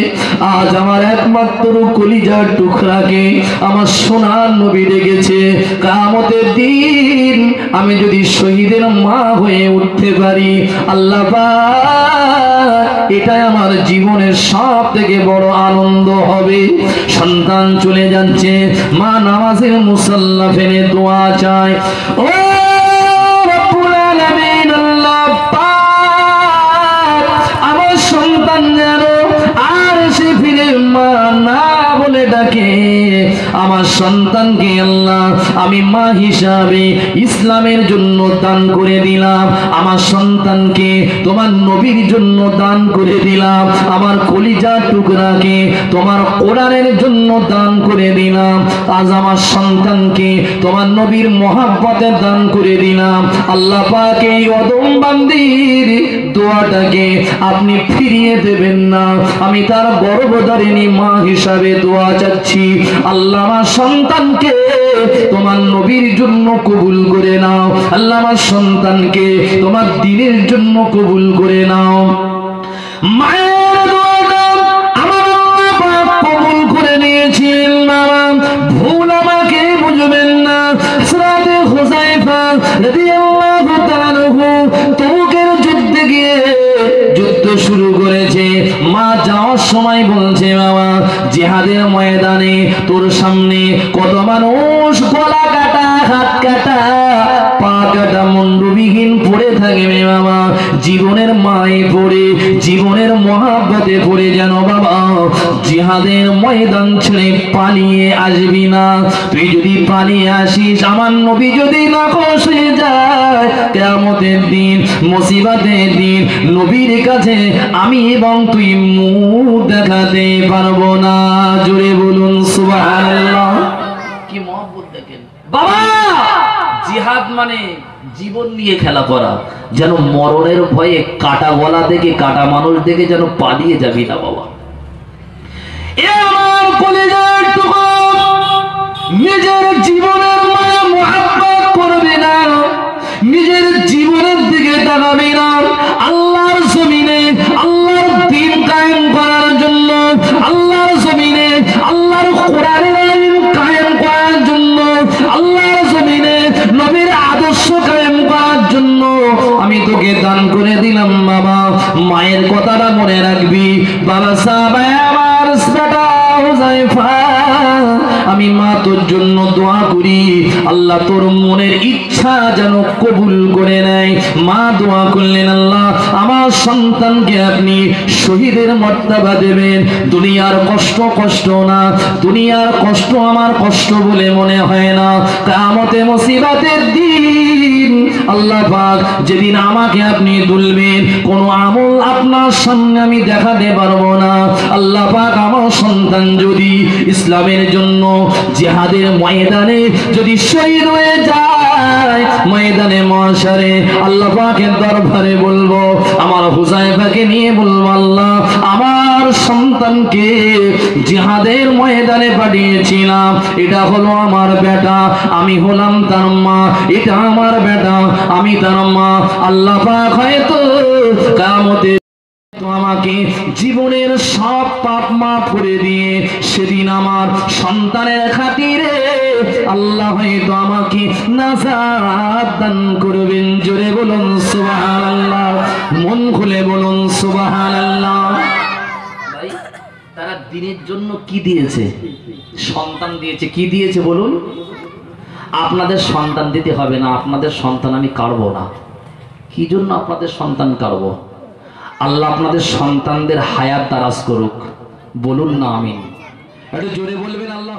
আজ আমার একমাত্র কলিজার টুকরাকে আমার সোনার নবী ডেকেছে। কিয়ামতের দিন আমি যদি শহীদের মা হয়ে উঠতে পারি, আল্লাহ পাক এটাই আমার জীবনের সব থেকে বড় আনন্দ হবে। সন্তান চলে যাচ্ছে, মা নামাজের মুসাল্লা ফেলে দোয়া চায়, ও রব্বুল আলামিন, আল্লাহ পাক আমার সন্তান যেন আর সে ফিরে মা না বলে ডাকে। আমার সন্তানকে আল্লাহ আমি মা হিসাবে ইসলামের জন্য দান করে দিলাম, আমার সন্তানকে তোমার নবীর জন্য দান করে দিলাম, আমার কলিজার টুকরাকে তোমার কোরআনের জন্য দান করে দিলাম। আজ আমার সন্তানকে তোমার নবীর মহব্বতে দান করে দিলাম। আল্লাহ পাক এই অদম বান্দির দোয়াটাকে আপনি ফিরিয়ে দেবেন না। আমি তার গর্ভধারিণী মা হিসাবে দোয়া চাচ্ছি, আল্লাহ আমার সন্তানকে তোমার নবীর জন্য কবুল করে নাও। আল্লাহ আমার সন্তানকে তোমার দ্বীনের জন্য কবুল করে নাও। মায়ের দোয়াটা আমার আল্লাহ পাক কবুল করে নিয়েছেন। ভুল আমাকে বুঝবেন রাদিয়াল্লাহু তাআলা আনহু তবুকের যুদ্ধে গিয়ে যুদ্ধ শুরু করেছে। মা যাওয়ার সময় বলছে, বাবা জিহাদের ময়দানে তোর সামনে কত মানুষ গলা কাটা, হাত কাটা, পা কাটা, মুন্ডবিহীন পড়ে থাকবে বাবা। জীবনের মায়ে পড়ে, জীবনের মহাব্বতে পড়ে যেন বাবা জিহাদের ময়দান ছেড়ে পালিয়ে আসবি না। তুই যদি পালিয়ে আসিস, আমার নবী যদি নাখোশ হয়ে যায়, কিয়ামতের দিন, মুসিবতের দিন, নবীর কাছে আমি এবং তুই মুখ দেখাতে পারবো না। জোরে বলুন সুবহানাল্লাহ। কি মহব্বত দেখেন বাবা। জিহাদ মানে জীবন নিয়ে খেলা করা, যেন মরণের ভয়ে কাটা গলা দেখে, কাটা মানুষ দেখে যেন পালিয়ে যাবি না বাবা। এ আমার কলিজার টুকরা, নিজের জীবনের মায়া মুহাব্বত করবে না, নিজের জীবনের দিকে তাকাবে না। আল্লাহর জমিনে আল্লাহর দ্বীন কায়েম করার জন্য, আল্লাহর জমিনে আল্লাহর কোরআনের আইন কায়েম করার জন্য, আল্লাহর জমিনে নবীর আদর্শ কায়েম করার জন্য আমি তোকে দান করে দিলাম বাবা। মায়ের কথাটা মনে রাখবি বাবা। সাহাবা আমার বেটা হুযায়ফা, আমি মা তোর জন্য দোয়া করি, আল্লাহ তোর মনের ইচ্ছা যেন কবুল করে নেয়। মা দোয়া করলেন, আল্লাহ আমার সন্তানকে আপনি শহীদের মর্যাদা দেবেন। দুনিয়ার কষ্ট কষ্ট না, দুনিয়ার কষ্ট আমার কষ্ট বলে মনে হয় না। কিয়ামতে মুসিবতের দিন আল্লাহ পাক যেদিন আমাকে আপনি তুলবেন, কোনো আমল আপনার সামনে আমি দেখাতে পারবো না। আল্লাহ পাক আমার সন্তান যদি ইসলামের জন্য জিহাদের ময়দানে যদি শহীদ হয়ে যায়, ময়দানে মাশারে আল্লাহ পাকের দরবারে বলবো, আমার হুযায়ফাকে নিয়ে বলবো, আল্লাহ আমার সন্তানকে জিহাদের ময়দানে পাঠিয়েছিলাম, এটা হলো আমার বেটা, আমি হলাম তার মা, এটা আমার বেটা, আমি তার মা। আল্লাহ পাক হয়তো কিয়ামতে আমাকে জীবনের সব পাপ মাফ করে দিয়ে সেদিন আমার সন্তানের খাতিরে আল্লাহ হয়তো আমাকে নাজাত দান করবেন। জোরে বলুন সুবহানাল্লাহ, মন খুলে বলুন সুবহানাল্লাহ। ভাই, তারা দিনের জন্য কি দিয়েছে? সন্তান দিয়েছে। কি দিয়েছে বলুন? আপনাদের সন্তান দিতে হবে না, আপনাদের সন্তান আমি কাড়বো না। কি জন্য আপনাদের সন্তান কাড়বো? আল্লাহ আপনাদের সন্তানদের হায়াত দারাজ করুক। বলুন না আমিন। একটু জোরে বলবেন আল্লাহ।